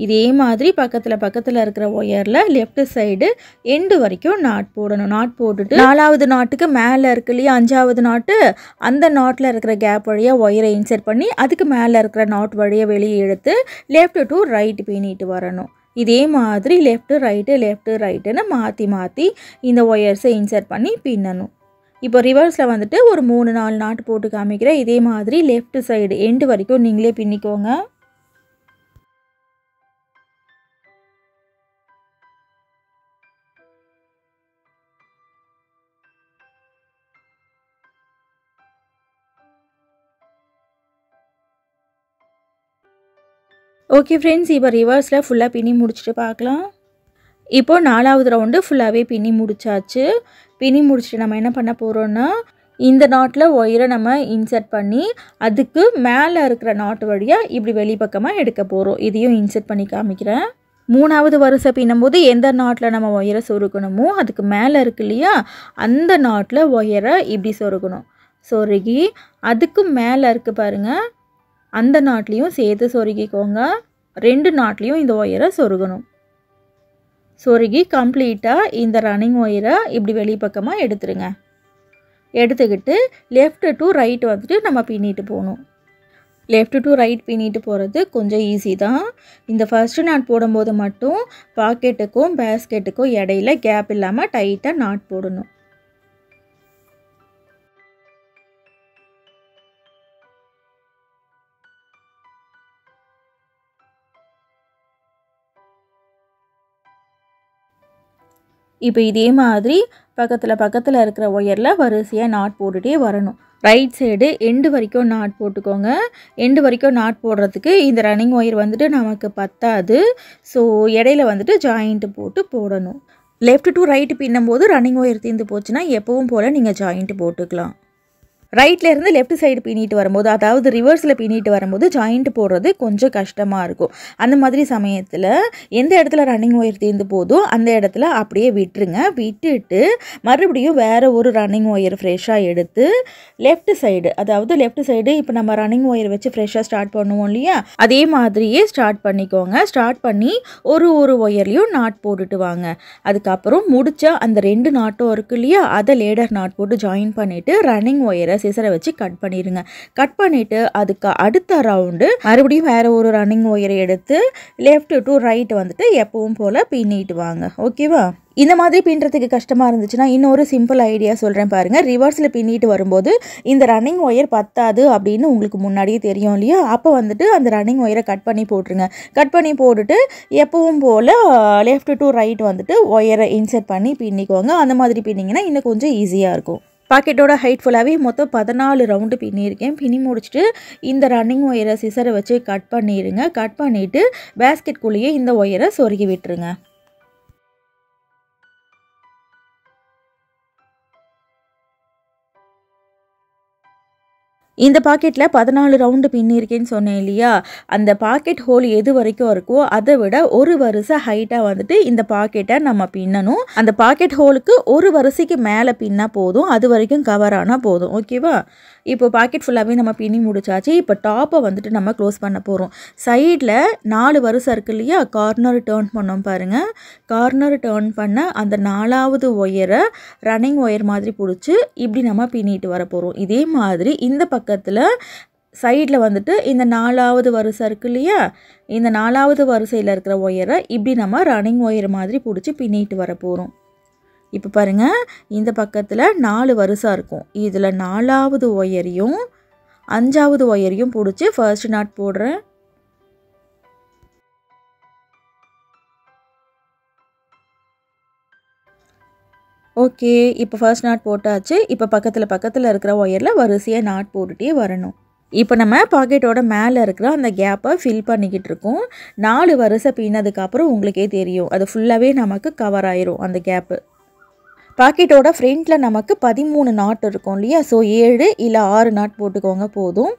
இதே மாதிரி பக்கத்தில் இருக்கிற ஒயரில் லெஃப்ட் சைடு எண்டு வரைக்கும் நாட் போடணும். நாட் போட்டுட்டு நாலாவது நாட்டுக்கு மேலே இருக்கு இல்லையா, அஞ்சாவது நாட்டு, அந்த நாட்டில் இருக்கிற கேப் வழியாக ஒயரை இன்சர்ட் பண்ணி அதுக்கு மேலே இருக்கிற நாட் வழியாக வெளியே எடுத்து லெஃப்ட் டு ரைட் பின்னிட்டு வரணும். இதே மாதிரி லெஃப்ட் ரைட்டுன்னு மாற்றி இந்த ஒயர்ஸை இன்சர்ட் பண்ணி பின்னணும். இப்போ ரிவர்ஸில் வந்துட்டு ஒரு 3-4 நாட் போட்டு காமிக்கிறேன். இதே மாதிரி லெஃப்ட் சைடு எண்டு வரைக்கும் நீங்களே பின்னிக்கோங்க. ஓகே ஃப்ரெண்ட்ஸ், இப்போ ரிவர்ஸில் ஃபுல்லாக பின்னி முடிச்சுட்டு பார்க்கலாம். இப்போ நாலாவது ரவுண்டு ஃபுல்லாகவே பின்னி முடிச்சாச்சு. பின்னி முடிச்சுட்டு நம்ம என்ன பண்ண போகிறோன்னா இந்த நாட்டில் ஒயரை நம்ம இன்சர்ட் பண்ணி அதுக்கு மேலே இருக்கிற நாட்டு வழியாக இப்படி வெளிப்பக்கமாக எடுக்க போகிறோம். இதையும் இன்சர்ட் பண்ணி காமிக்கிறேன். 3வது வரிசை பின்னும்போது எந்த நாட்டில் நம்ம ஒயரை சொருகணுமோ அதுக்கு மேலே இருக்கு இல்லையா, அந்த நாட்டில் ஒயரை இப்படி சொருகணும். சொருகி அதுக்கு மேலே இருக்குது பாருங்கள், அந்த நாட்லேயும் சேர்த்து சொருகிக்கோங்க. 2 நாட்லேயும் இந்த ஒயரை சொருகணும். சொருகி கம்ப்ளீட்டாக இந்த ரன்னிங் ஒயரை இப்படி வெளிப்பக்கமாக எடுத்துருங்க. எடுத்துக்கிட்டு லெஃப்ட் டு ரைட் வந்துட்டு நம்ம பின்னிட்டு போகணும். லெஃப்ட் டு ரைட் பின்னிட்டு போகிறது கொஞ்சம் ஈஸி தான். இந்த ஃபர்ஸ்ட்டு நாட் போடும்போது மட்டும் பாக்கெட்டுக்கும் பேஸ்கெட்டுக்கும் இடையில கேப் இல்லாமல் டைட்டாக நாட் போடணும். இப்போ இதே மாதிரி பக்கத்தில் இருக்கிற ஒயரில் வரிசையாக நாட் போட்டுகிட்டே வரணும். ரைட் சைடு எண்டு வரைக்கும் நாட் போட்டுக்கோங்க. எண்டு வரைக்கும் நாட் போடுறதுக்கு இந்த ரன்னிங் ஒயர் வந்துட்டு நமக்கு பத்தாது. ஸோ இடையில வந்துட்டு ஜாயிண்ட்டு போட்டு போடணும். லெஃப்ட் டு ரைட்டு பின்னும்போது ரன்னிங் ஒயர் தீர்ந்து போச்சுன்னா எப்பவும் போல் நீங்கள் ஜாயிண்ட்டு போட்டுக்கலாம். ரைட்லேருந்து லெஃப்ட் சைடு பின்னிட்டு வரும்போது, அதாவது ரிவர்ஸில் பின்னிட்டு வரும்போது ஜாயிண்ட் போடுறது கொஞ்சம் கஷ்டமாக இருக்கும். அந்த மாதிரி சமயத்தில் எந்த இடத்துல ரன்னிங் ஒயர் தீர்ந்து போதோ அந்த இடத்துல அப்படியே விட்டுருங்க. விட்டுட்டு மறுபடியும் வேறு ஒரு ரன்னிங் ஒயர் ஃப்ரெஷ்ஷாக எடுத்து லெஃப்ட் சைடு, அதாவது லெஃப்ட் சைடு இப்போ நம்ம ரன்னிங் ஒயர் வச்சு ஃப்ரெஷ்ஷாக ஸ்டார்ட் பண்ணுவோம் இல்லையா, அதே மாதிரியே ஸ்டார்ட் பண்ணிக்கோங்க. ஸ்டார்ட் பண்ணி ஒரு ஒயர்லையும் நாட் போட்டுட்டு வாங்க. அதுக்கப்புறம் முடிச்ச அந்த 2 நாட்டும் இருக்கு இல்லையா, அதை லேடர் நாட் போட்டு ஜாயின் பண்ணிவிட்டு ரன்னிங் ஒயரை சிசரை வச்சு கட் பண்ணிடுங்க. கட் பண்ணிவிட்டு அதுக்கு அடுத்த ரவுண்டு மறுபடியும் வேறு ஒரு ரன்னிங் ஒயரை எடுத்து லெஃப்ட் டு ரைட் வந்துட்டு எப்பவும் போல் பின்னிட்டு வாங்க. ஓகேவா? இந்த மாதிரி பின்னுறதுக்கு கஷ்டமாக இருந்துச்சுன்னா இன்னொரு சிம்பிள் ஐடியா சொல்கிறேன் பாருங்கள். ரிவர்ஸில் பின்னிட்டு வரும்போது இந்த ரன்னிங் ஒயர் பத்தாது அப்படின்னு உங்களுக்கு முன்னாடியே தெரியும் இல்லையா, அப்போ வந்துட்டு அந்த ரன்னிங் ஒயரை கட் பண்ணி போட்டுருங்க. கட் பண்ணி போட்டுட்டு எப்பவும் போல் லெஃப்ட் டு ரைட் வந்துட்டு ஒயரை இன்சர்ட் பண்ணி பின்னிக்கோங்க. அந்த மாதிரி பின்னிங்கன்னா இன்னும் கொஞ்சம் ஈஸியாக இருக்கும். பாக்கெட்டோட ஹைட் ஃபுல்லாகவே மொத்தம் 14 ரவுண்டு பின்னியிருக்கேன். பின்னி முடிச்சுட்டு இந்த ரன்னிங் ஒயரை சிசரை வச்சு கட் பண்ணிடுங்க. கட் பண்ணிவிட்டு பேஸ்கெட்குள்ளேயே இந்த ஒயரை சொருகி விட்டுருங்க. இந்த பாக்கெட்டில் 14 ரவுண்டு பின்னிருக்கேன்னு சொன்னேன் இல்லையா, அந்த பாக்கெட் ஹோல் எது வரைக்கும் இருக்கோ அதை விட ஒரு வரிசை ஹைட்டாக வந்துட்டு இந்த பாக்கெட்டை நம்ம பின்னணும். அந்த பாக்கெட் ஹோலுக்கு ஒரு வரிசைக்கு மேலே பின்னா போதும், அது வரைக்கும் கவர் ஆனால் போதும். ஓகேவா? இப்போ பாக்கெட் ஃபுல்லாகவே நம்ம பின்னி முடிச்சாச்சு. இப்போ டாப்பை வந்துட்டு நம்ம க்ளோஸ் பண்ண போகிறோம். சைடில் 4 வரிசை இருக்கு இல்லையா, கார்னர் டேர்ன் பண்ணோம் பாருங்கள். கார்னர் டேர்ன் பண்ண அந்த 4வது ஒயரை ரன்னிங் ஒயர் மாதிரி பிடிச்சி இப்படி நம்ம பின்னிட்டு வர போகிறோம். இதே மாதிரி இந்த பக்கத்தில் சைடில் வந்துட்டு இந்த 4வது வரிசை இருக்கு இல்லையா, இந்த 4வது வரிசையில் இருக்கிற ஒயரை இப்படி நம்ம ரன்னிங் ஒயர் மாதிரி பிடிச்சி பின்னிட்டு வர போகிறோம். இப்போ பாருங்கள், இந்த பக்கத்தில் 4 வரிசை இருக்கும். இதில் 4வது ஒயரையும் 5வது ஒயரையும் பிடிச்சி ஃபர்ஸ்ட் நாட் போடுறேன். ஓகே, இப்போ ஃபர்ஸ்ட் நாட் போட்டாச்சு. இப்போ பக்கத்தில் இருக்கிற ஒயரில் வரிசையாக நாட் போட்டுகிட்டே வரணும். இப்போ நம்ம பாக்கெட்டோட மேலே இருக்கிற அந்த கேப்பை ஃபில் பண்ணிக்கிட்டு இருக்கோம். 4 வரிசை பின்னதுக்கப்புறம் உங்களுக்கே தெரியும், அது ஃபுல்லாகவே நமக்கு கவர் ஆயிரும் அந்த கேப்பு. பாக்கெட்டோட ஃப்ரண்ட்டில் நமக்கு 13 நாட் இருக்கும் இல்லையா, ஸோ 7 இல்லை 6 நாட் போட்டுக்கோங்க போதும்.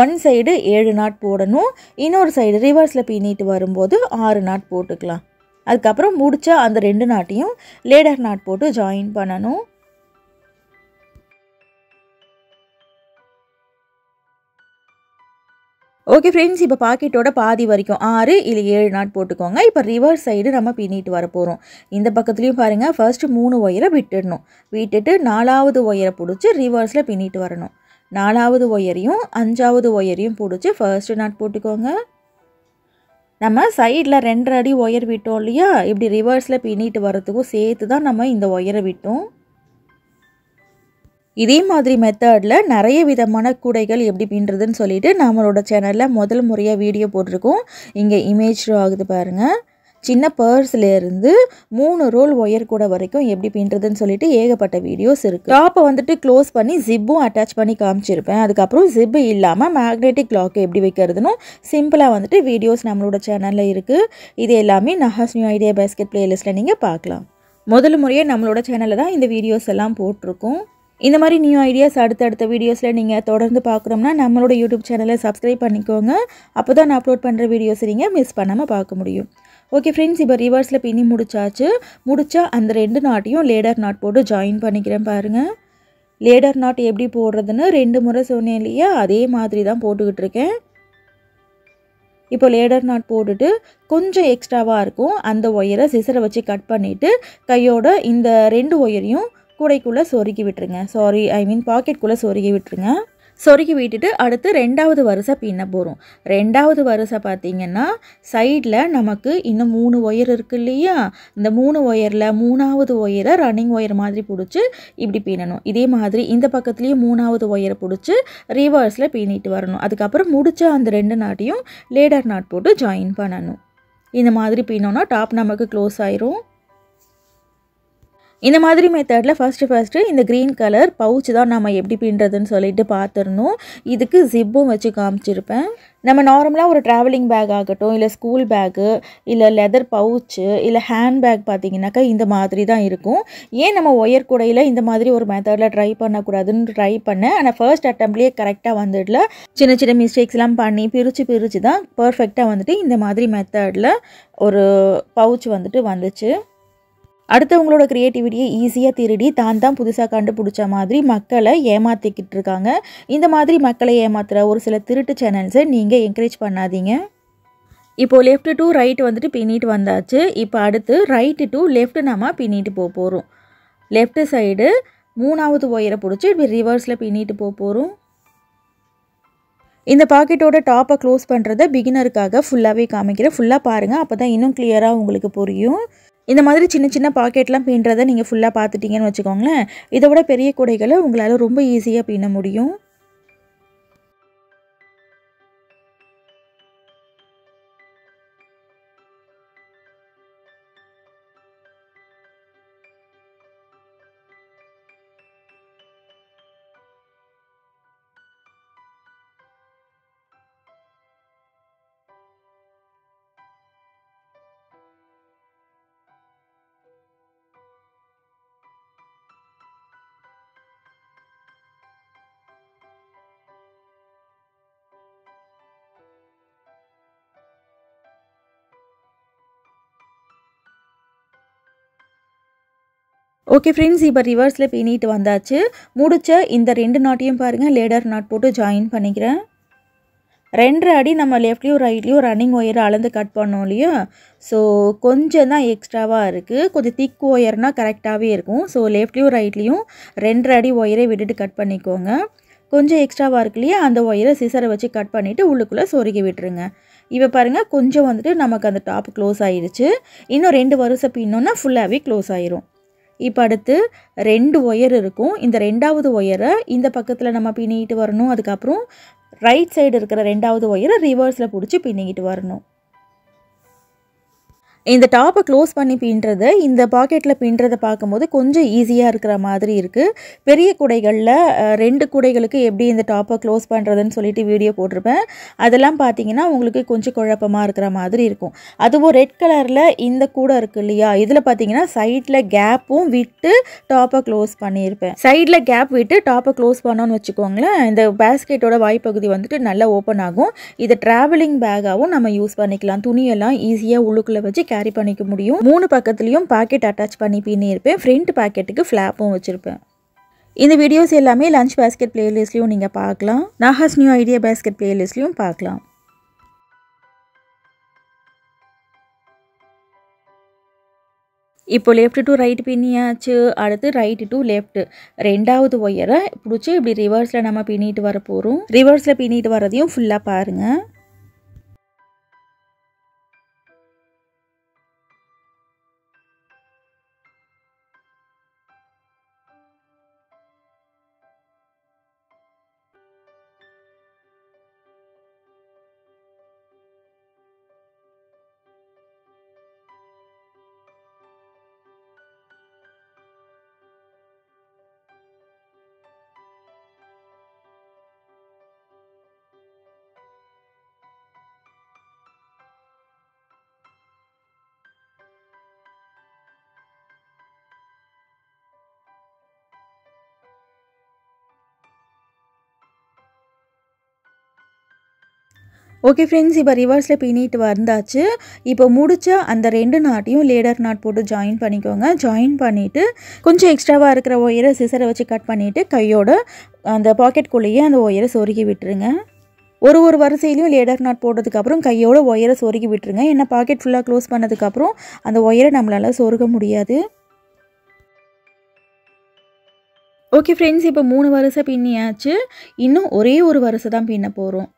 ஒன் சைடு 7 நாட் போடணும், இன்னொரு சைடு ரிவர்ஸில் பின்னிட்டு வரும்போது 6 நாட் போட்டுக்கலாம். அதுக்கப்புறம் முடிச்ச அந்த 2 நாட்டையும் லேடர் நாட் போட்டு ஜாயின் பண்ணணும். ஓகே ஃப்ரெண்ட்ஸ், இப்போ பாக்கெட்டோட பாதி வரைக்கும் 6 இல்லை 7 நாட் போட்டுக்கோங்க. இப்போ ரிவர்ஸ் சைடு நம்ம பின்னிட்டு வர போகிறோம். இந்த பக்கத்துலேயும் பாருங்கள், ஃபர்ஸ்ட்டு 3 ஒயரை விட்டுடணும். விட்டுட்டு 4வது ஒயரை பிடிச்சி ரிவர்ஸில் பின்னிட்டு வரணும். 4வது ஒயரையும் 5வது ஒயரையும் பிடிச்சி ஃபர்ஸ்ட்டு நாட் போட்டுக்கோங்க. நம்ம சைடில் 2 அடி ஒயர் விட்டோம் இல்லையா, இப்படி ரிவர்ஸில் பின்னிட்டு வரத்துக்கும் சேர்த்து தான் நம்ம இந்த ஒயரை விட்டோம். இதே மாதிரி மெத்தடில் நிறைய விதமான கூடைகள் எப்படி பின்னுறதுன்னு சொல்லிட்டு நம்மளோட சேனலில் முதல் முறையாக வீடியோ போட்டிருக்கோம். இங்கே இமேஜ் ஆகுது பாருங்கள். சின்ன பர்ஸ்லேருந்து 3 ரோல் ஒயர் கூட வரைக்கும் எப்படி பின்னுறதுன்னு சொல்லிட்டு ஏகப்பட்ட வீடியோஸ் இருக்குது. டாப்பை வந்துட்டு க்ளோஸ் பண்ணி ஜிப்பும் அட்டாச் பண்ணி காமிச்சிருப்பேன். அதுக்கப்புறம் ஜிப்பு இல்லாமல் மேக்னெட்டிக் லாக்கு எப்படி வைக்கிறதுன்னு சிம்பிளாக வந்துட்டு வீடியோஸ் நம்மளோட சேனலில் இருக்குது. இது எல்லாமே நஹாஸ் நியூ ஐடியா பேஸ்கெட் பிளேலிஸ்ட்டில் நீங்கள் பார்க்கலாம். முதல் முறையாக நம்மளோட சேனலில் தான் இந்த வீடியோஸ் எல்லாம் போட்டிருக்கோம். இந்த மாதிரி நியூ ஐடியாஸ் அடுத்தடுத்த வீடியோஸில் நீங்கள் தொடர்ந்து பார்க்குறோம்னா நம்மளோட யூடியூப் சேனலை சப்ஸ்கிரைப் பண்ணிக்கோங்க. அப்போ தான் நான் அப்லோட் பண்ணுற வீடியோஸ் நீங்கள் மிஸ் பண்ணாமல் பார்க்க முடியும். ஓகே ஃப்ரெண்ட்ஸ், இப்போ ரிவர்ஸில் பின்னி முடிச்சா அந்த 2 நாட்டையும் லேடர் நாட் போட்டு ஜாயின் பண்ணிக்கிறேன் பாருங்கள். லேடர் நாட் எப்படி போடுறதுன்னு 2 முறை சொன்னேன் இல்லையா, அதே மாதிரி தான் போட்டுக்கிட்டு இருக்கேன். இப்போ லேடர் நாட் போட்டுட்டு கொஞ்சம் எக்ஸ்ட்ராவாக இருக்கும் அந்த ஒயரை சிசரை வச்சு கட் பண்ணிவிட்டு கையோட இந்த 2 ஒயரையும் கூடைக்குள்ளே சொருகி விட்டுருங்க. பாக்கெட்குள்ளே சொருகி விட்டுருங்க. சொருகி விட்டுட்டு அடுத்து 2வது வரிசை பின்ன போகிறோம். 2வது வரிசை பார்த்திங்கன்னா சைடில் நமக்கு இன்னும் 3 ஒயர் இருக்குது இல்லையா, இந்த 3 ஒயரில் 3வது ஒயரை ரன்னிங் ஒயர் மாதிரி பிடிச்சி இப்படி பின்னணும். இதே மாதிரி இந்த பக்கத்துலேயும் 3வது ஒயரை பிடிச்சி ரிவர்ஸில் பின்னிட்டு வரணும். அதுக்கப்புறம் முடிச்ச அந்த 2 நாட்டையும் லேடர் நாட் போட்டு ஜாயின் பண்ணணும். இந்த மாதிரி பின்னோன்னா டாப் நமக்கு க்ளோஸ் ஆயிரும். இந்த மாதிரி மெத்தடில் ஃபஸ்ட்டு இந்த க்ரீன் கலர் பவுச் தான் நம்ம எப்படி பின்னுறதுன்னு சொல்லிட்டு பார்த்துருந்தோம். இதுக்கு ஜிப்பும் வச்சு காமிச்சிருப்பேன். நம்ம நார்மலாக ஒரு ட்ராவலிங் பேக் ஆகட்டும், இல்லை ஸ்கூல் பேக்கு, இல்லை லெதர் பவுச்சு, இல்லை ஹேண்ட் பேக் பார்த்திங்கனாக்கா இந்த மாதிரி தான் இருக்கும். ஏன் நம்ம ஒயர் கூடையில் இந்த மாதிரி ஒரு மெத்தடில் ட்ரை பண்ணக்கூடாதுன்னு ட்ரை பண்ணேன். ஆனால் ஃபர்ஸ்ட் அட்டம்ப்ட்லேயே கரெக்டாக வந்துடல. சின்ன சின்ன மிஸ்டேக்ஸ்லாம் பண்ணி பிரித்து தான் பர்ஃபெக்டாக வந்துட்டு இந்த மாதிரி மெத்தடில் ஒரு பவுச் வந்துட்டு வந்துச்சு. அடுத்தவங்களோட க்ரியேட்டிவிட்டியை ஈஸியாக திருடி தான் புதுசாக கண்டுபிடிச்ச மாதிரி மக்களை ஏமாற்றிக்கிட்டு இருக்காங்க. இந்த மாதிரி மக்களை ஏமாத்துகிற ஒரு சில திருட்டு சேனல்ஸை நீங்கள் என்கரேஜ் பண்ணாதீங்க. இப்போது லெஃப்ட் டு ரைட் வந்துட்டு பின்னிட்டு வந்தாச்சு. இப்போ அடுத்து ரைட்டு டு லெஃப்ட் நம்ம பின்னிட்டு போகிறோம். லெஃப்ட் சைடு 3வது ஒயரை பிடிச்சி இப்படி ரிவர்ஸில் பின்னிட்டு போகிறோம். இந்த பாக்கெட்டோட டாப்பை க்ளோஸ் பண்ணுறதை பிகினருக்காக ஃபுல்லாகவே காமிக்கிறேன். ஃபுல்லாக பாருங்கள், அப்போ தான் இன்னும் கிளியராக உங்களுக்கு புரியும். இந்த மாதிரி சின்ன சின்ன பாக்கெட்லாம் பின்னுறதை நீங்கள் ஃபுல்லாக பார்த்துட்டிங்கன்னு வச்சுக்கோங்களேன், இதை விட பெரிய கூடைகளை உங்களால் ரொம்ப ஈஸியாக பின்ன முடியும். ஓகே ஃப்ரெண்ட்ஸ், இப்போ ரிவர்ஸில் பின்னிட்டு வந்தாச்சு. முடிச்ச இந்த 2 நாட்டையும் பாருங்கள், லேடர் நாட் போட்டு ஜாயின் பண்ணிக்கிறேன். 2.5 அடி நம்ம லெஃப்ட்லேயும் ரைட்லேயும் ரன்னிங் ஒயரை அளந்து கட் பண்ணோம் இல்லையா, ஸோ கொஞ்சம் தான் எக்ஸ்ட்ராவாக இருக்குது. கொஞ்சம் திக் ஒயர்னால் கரெக்டாகவே இருக்கும். ஸோ லெஃப்ட்லேயும் ரைட்லேயும் 2.5 அடி ஒயரை விட்டுட்டு கட் பண்ணிக்கோங்க. கொஞ்சம் எக்ஸ்ட்ராவாக இருக்கு இல்லையா, அந்த ஒயரை சிசரை வச்சு கட் பண்ணிவிட்டு உள்ளுக்குள்ளே சொருகி விட்டுருங்க. இப்போ பாருங்கள், கொஞ்சம் வந்துட்டு நமக்கு அந்த டாப் க்ளோஸ் ஆகிடுச்சு. இன்னும் 2 வரிசை பின்னோன்னா ஃபுல்லாகவே க்ளோஸ் ஆயிரும். இப்போ அடுத்து 2 ஒயர் இருக்கும். இந்த 2வது ஒயரை இந்த பக்கத்தில் நம்ம பின்னிக்கிட்டு வரணும். அதுக்கப்புறம் ரைட் சைடு இருக்கிற 2வது ஒயரை ரிவர்ஸில் பிடிச்சி பின்னிக்கிட்டு வரணும். இந்த டாப்பை க்ளோஸ் பண்ணி பின்னுறதை இந்த பாக்கெட்டில் பின்னுறதை பார்க்கும்போது கொஞ்சம் ஈஸியாக இருக்கிற மாதிரி இருக்குது. பெரிய கூடைகளில் 2 கூடைகளுக்கு எப்படி இந்த டாப்பை க்ளோஸ் பண்ணுறதுன்னு சொல்லிட்டு வீடியோ போட்டிருப்பேன். அதெல்லாம் பார்த்தீங்கன்னா உங்களுக்கு கொஞ்சம் குழப்பமாக இருக்கிற மாதிரி இருக்கும். அதுவும் ரெட் கலரில் இந்த கூடை இருக்குது இல்லையா, இதில் பார்த்தீங்கன்னா சைடில் கேப்பும் விட்டு டாப்பை க்ளோஸ் பண்ணியிருப்பேன். சைடில் கேப் விட்டு டாப்பை க்ளோஸ் பண்ணோன்னு வச்சுக்கோங்களேன், இந்த பேஸ்கெட்டோட வாய்ப்பகுதி வந்துட்டு நல்லா ஓப்பன் ஆகும். இதை ட்ராவலிங் பேக்காகவும் நம்ம யூஸ் பண்ணிக்கலாம். துணியெல்லாம் ஈஸியாக உள்ளுக்குள்ளே வச்சு கேரி பண்ணிக்க முடியும். 3 பக்கத்துலையும் பாக்கெட் அட்டாச் பண்ணி பின்னியிருப்பேன். ஃப்ரண்ட் பாக்கெட்டுக்கு ஃப்ளாப்பும் வச்சுருப்பேன். இந்த வீடியோஸ் எல்லாமே லஞ்ச் பேஸ்கெட் பிளேலிஸ்ட்லையும் நீங்கள் பார்க்கலாம். நாஹாஸ் நியூ ஐடியா பேஸ்கெட் பிளேலிஸ்ட்லையும் பார்க்கலாம். இப்போ லெஃப்ட் டு ரைட் பின்னியாச்சு. அடுத்து ரைட் டு லெஃப்ட் 2வது ஒயரை பிடிச்சி இப்படி ரிவர்ஸில் நம்ம பின்னிட்டு வர போகிறோம். ரிவர்ஸில் பின்னிட்டு வரதையும் ஃபுல்லாக பாருங்கள். ஓகே ஃப்ரெண்ட்ஸ், இப்போ ரிவர்ஸில் பின்னிட்டு வந்தாச்சு. இப்போ முடிச்ச அந்த 2 நாட்டையும் லேடர் நாட் போட்டு ஜாயின் பண்ணிக்கோங்க. ஜாயின் பண்ணிவிட்டு கொஞ்சம் எக்ஸ்ட்ராவாக இருக்கிற ஒயரை சிசரை வச்சு கட் பண்ணிவிட்டு கையோட அந்த பாக்கெட்குள்ளேயே அந்த ஒயரை சொருகி விட்டுருங்க. ஒரு வரிசையிலையும் லேடர் நாட் போட்டதுக்கப்புறம் கையோட ஒயரை சொருகி விட்டுருங்க. ஏன்னா பாக்கெட் ஃபுல்லாக க்ளோஸ் பண்ணதுக்கப்புறம் அந்த ஒயரை நம்மளால் சொருக முடியாது. ஓகே ஃப்ரெண்ட்ஸ், இப்போ 3 வரிசை பின்னியாச்சு. இன்னும் ஒரே ஒரு வரிசை தான் பின்ன போகிறோம்.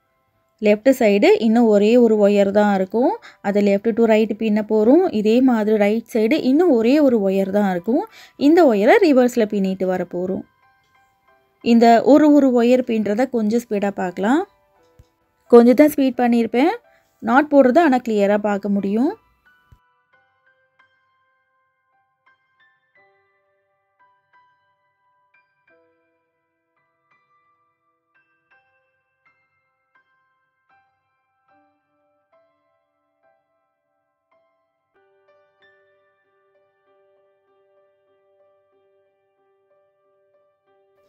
லெஃப்ட் சைடு இன்னும் ஒரே ஒரு ஒயர் தான் இருக்கும். அதை லெஃப்ட் டு ரைட் பின்ன போகிறோம். இதே மாதிரி ரைட் சைடு இன்னும் ஒரே ஒரு ஒயர் தான் இருக்கும். இந்த ஒயரை ரிவர்ஸில் பின்னிட்டு வர போகிறோம். இந்த ஒரு ஒயர் பின்னுறதை கொஞ்சம் ஸ்பீடாக பார்க்கலாம். கொஞ்சம் தான் ஸ்பீட் பண்ணியிருப்பேன். நாட் போடுறது ஆனால் கிளியராக பார்க்க முடியும்.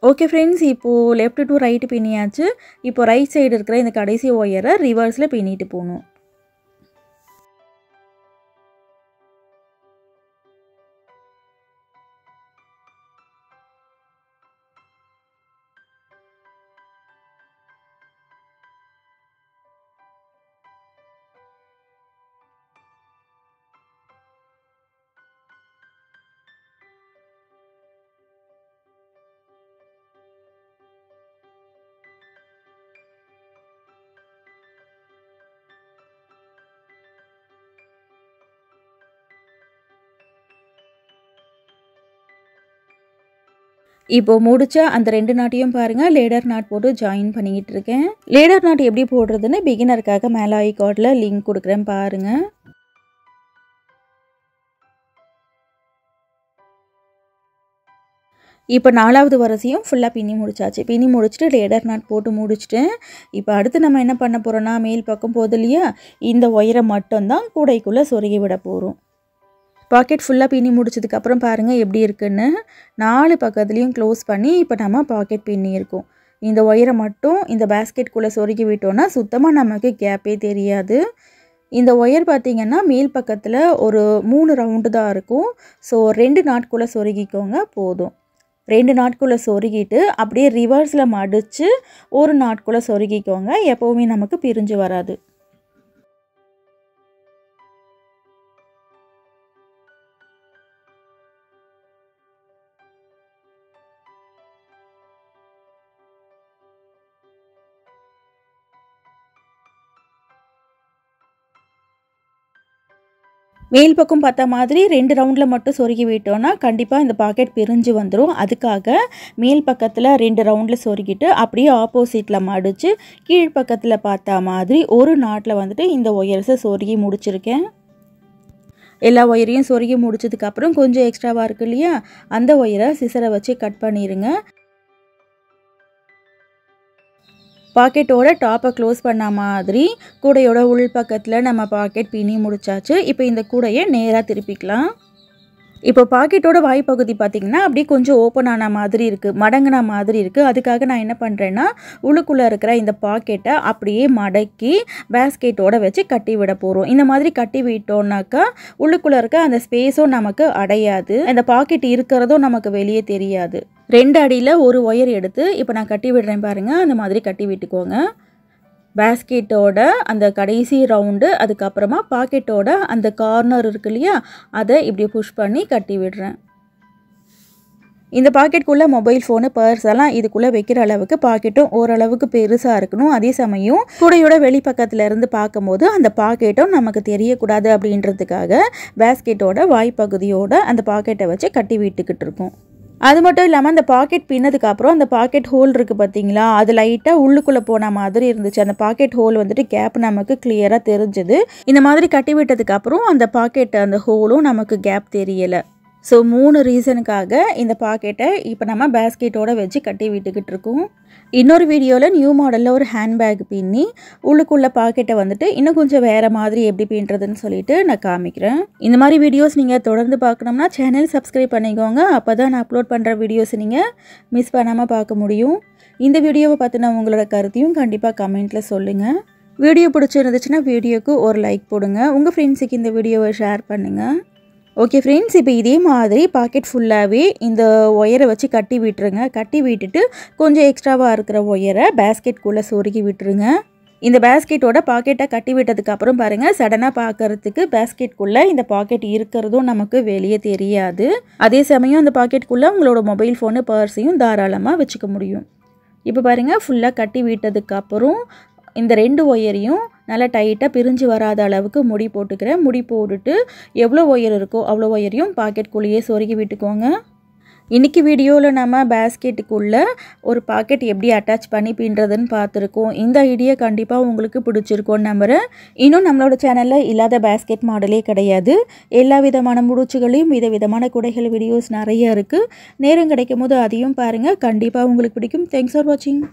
ஓகே ஃப்ரெண்ட்ஸ், இப்போது லெஃப்ட் டு ரைட்டு பின்னியாச்சு. இப்போ ரைட் சைடு இருக்கிற இந்த கடைசி ஒயரை ரிவர்ஸில் பின்னிட்டு போகணும். இப்போ முடிச்ச அந்த 2 நாட்டையும் பாருங்கள், லேடர் நாட் போட்டு ஜாயின் பண்ணிக்கிட்டு இருக்கேன். லேடர் நாட் எப்படி போடுறதுன்னு பிகினருக்காக மேலே ஐ கார்டில் லிங்க் கொடுக்குறேன் பாருங்கள். இப்போ 4வது வரிசையும் ஃபுல்லாக பின்னி முடிச்சாச்சு. பின்னி முடிச்சுட்டு லேடர் நாட் போட்டு முடிச்சுட்டேன். இப்போ அடுத்து நம்ம என்ன பண்ண போகிறோன்னா, மேல் பக்கம் போகுது இல்லையா, இந்த ஒயரை மட்டும்தான் கூடைக்குள்ளே சொருகி விட போகிறோம். பாக்கெட் ஃபுல்லாக பின்னி முடிச்சதுக்கப்புறம் பாருங்கள் எப்படி இருக்குன்னு. 4 பக்கத்துலேயும் க்ளோஸ் பண்ணி இப்போ நம்ம பாக்கெட் பின்னியிருக்கோம். இந்த ஒயரை மட்டும் இந்த பேஸ்கெட்குள்ளே சொருகி விட்டோன்னா சுத்தமாக நமக்கு கேப்பே தெரியாது. இந்த ஒயர் பார்த்திங்கன்னா மேல் பக்கத்தில் ஒரு 3 ரவுண்டு தான் இருக்கும். ஸோ 2 நாட்குள்ளே சொருகிக்கோங்க போதும். 2 நாட்குள்ளே சொருகிட்டு அப்படியே ரிவர்ஸில் மடித்து ஒரு நாட்குள்ளே சொருகிக்கோங்க. எப்போவுமே நமக்கு பிரிஞ்சு வராது. மேல் பக்கம் பார்த்த மாதிரி 2 ரவுண்டில் மட்டும் சொருகி விட்டோன்னா கண்டிப்பாக இந்த பாக்கெட் பிரிஞ்சு வந்துடும். அதுக்காக மேல் பக்கத்தில் 2 ரவுண்டில் சொருகிட்டு அப்படியே ஆப்போசிட்டில் மடித்து கீழ்ப்பக்கத்தில் பார்த்த மாதிரி ஒரு நாட்டில் வந்துட்டு இந்த ஒயர்ஸை சொருகி முடிச்சிருக்கேன். எல்லா ஒயரையும் சொருகி முடிச்சதுக்கப்புறம் கொஞ்சம் எக்ஸ்ட்ராவாக இருக்குது இல்லையா, அந்த ஒயரை சிசரை வச்சு கட் பண்ணிடுங்க. பாக்கெட்டோட டாப்பை க்ளோஸ் பண்ண மாதிரி கூடையோட உள் பக்கத்தில் நம்ம பாக்கெட் பின்னி முடிச்சாச்சு. இப்போ இந்த கூடையை நேராக திருப்பிக்கலாம். இப்போ பாக்கெட்டோட வாய்ப்பகுதி பார்த்திங்கன்னா அப்படியே கொஞ்சம் ஓப்பன் ஆன மாதிரி இருக்குது, மடங்கின மாதிரி இருக்குது. அதுக்காக நான் என்ன பண்ணுறேன்னா, உள்ளுக்குள்ளே இருக்கிற இந்த பாக்கெட்டை அப்படியே மடக்கி பேஸ்கெட்டோட வச்சு கட்டி விட போகிறோம். இந்த மாதிரி கட்டி விட்டோம்னாக்கா உள்ளுக்குள்ளே இருக்க அந்த ஸ்பேஸும் நமக்கு அடையாது, அந்த பாக்கெட் இருக்கிறதும் நமக்கு வெளியே தெரியாது. 2 அடியில் ஒரு ஒயர் எடுத்து இப்போ நான் கட்டி விடுறேன் பாருங்கள். அந்த மாதிரி கட்டி விட்டுக்கோங்க. பேஸ்கெட்டோட அந்த கடைசி ரவுண்டு, அதுக்கப்புறமா பாக்கெட்டோட அந்த கார்னர் இருக்கு இல்லையா, அதை இப்படி புஷ் பண்ணி கட்டி விடுறேன். இந்த பாக்கெட்டுக்குள்ளே மொபைல் ஃபோனு, பர்ஸ் எல்லாம் இதுக்குள்ளே வைக்கிற அளவுக்கு பாக்கெட்டும் ஓரளவுக்கு பெருசாக இருக்கணும். அதே சமயம் கூடையோட வெளிப்பக்கத்தில் இருந்து பார்க்கும்போது அந்த பாக்கெட்டும் நமக்கு தெரியக்கூடாது அப்படின்றதுக்காக பேஸ்கெட்டோட வாய்ப்பகுதியோட அந்த பாக்கெட்டை வச்சு கட்டி விட்டுக்கிட்டு இருக்கோம். அது மட்டும் இல்லாமல் அந்த பாக்கெட் பின்னதுக்கப்புறம் அந்த பாக்கெட் ஹோல் இருக்குது பார்த்தீங்களா, அது லைட்டாக உள்ளுக்குள்ளே போன மாதிரி இருந்துச்சு. அந்த பாக்கெட் ஹோல் வந்துட்டு கேப் நமக்கு கிளியராக தெரிஞ்சுது. இந்த மாதிரி கட்டி விட்டதுக்கப்புறம் அந்த பாக்கெட் அந்த ஹோலும் நமக்கு கேப் தெரியலை. ஸோ 3 ரீசனுக்காக இந்த பாக்கெட்டை இப்போ நம்ம பேஸ்கெட்டோட வச்சு கட்டி விட்டுக்கிட்டு இருக்கோம். இன்னொரு வீடியோவில் நியூ மாடலில் ஒரு ஹேண்ட்பேக் பின்னி உள்ளுக்குள்ள பாக்கெட்டை வந்துட்டு இன்னும் கொஞ்சம் வேறு மாதிரி எப்படி பின்னுறதுன்னு சொல்லிட்டு நான் காமிக்கிறேன். இந்த மாதிரி வீடியோஸ் நீங்கள் தொடர்ந்து பார்க்கணும்னா சேனல் சப்ஸ்கிரைப் பண்ணிக்கோங்க. அப்போ தான் நான் அப்லோட் பண்ணுற வீடியோஸ் நீங்கள் மிஸ் பண்ணாமல் பார்க்க முடியும். இந்த வீடியோவை பார்த்தினா உங்களோட கருத்தையும் கண்டிப்பாக கமெண்ட்டில் சொல்லுங்கள். வீடியோ பிடிச்சிருந்துச்சுன்னா வீடியோக்கு ஒரு லைக் போடுங்க. உங்கள் ஃப்ரெண்ட்ஸுக்கு இந்த வீடியோவை ஷேர் பண்ணுங்கள். ஓகே ஃப்ரெண்ட்ஸ், இப்போ இதே மாதிரி பாக்கெட் ஃபுல்லாகவே இந்த ஒயரை வச்சு கட்டி விட்டுருங்க. கட்டி விட்டுட்டு கொஞ்சம் எக்ஸ்ட்ராவாக இருக்கிற ஒயரை பேஸ்கெட்குள்ளே சொருகி விட்டுருங்க. இந்த பேஸ்கெட்டோட பாக்கெட்டை கட்டி விட்டதுக்கப்புறம் பாருங்கள், சடனாக பார்க்குறதுக்கு பேஸ்கெட்குள்ளே இந்த பாக்கெட் இருக்கிறதும் நமக்கு வெளியே தெரியாது. அதே சமயம் அந்த பாக்கெட்டுக்குள்ளே உங்களோட மொபைல் ஃபோனு, பர்ஸையும் தாராளமாக வச்சுக்க முடியும். இப்போ பாருங்கள், ஃபுல்லாக கட்டி விட்டதுக்கப்புறம் இந்த 2 ஒயரையும் நல்லா டைட்டாக பிரிஞ்சு வராத அளவுக்கு முடி போட்டுக்கிறேன். முடி போட்டுட்டு எவ்வளோ ஒயர் இருக்கோ அவ்வளோ ஒயரையும் பாக்கெட்டுக்குள்ளேயே சொருகி விட்டுக்கோங்க. இன்றைக்கி வீடியோவில் நம்ம பேஸ்கெட்டுக்குள்ளே ஒரு பாக்கெட் எப்படி அட்டாச் பண்ணி பின்னுறதுன்னு பார்த்துருக்கோம். இந்த ஐடியா கண்டிப்பாக உங்களுக்கு பிடிச்சிருக்கோன்னு நம்புகிறேன். இன்னும் நம்மளோட சேனலில் இல்லாத பேஸ்கெட் மாடலே கிடையாது. எல்லா விதமான முடிச்சுகளையும் விதவிதமான குடைகள் வீடியோஸ் நிறைய இருக்குது. நேரம் கிடைக்கும் போது அதையும் பாருங்கள், கண்டிப்பாக உங்களுக்கு பிடிக்கும். தேங்க்ஸ் ஃபார் வாட்சிங்.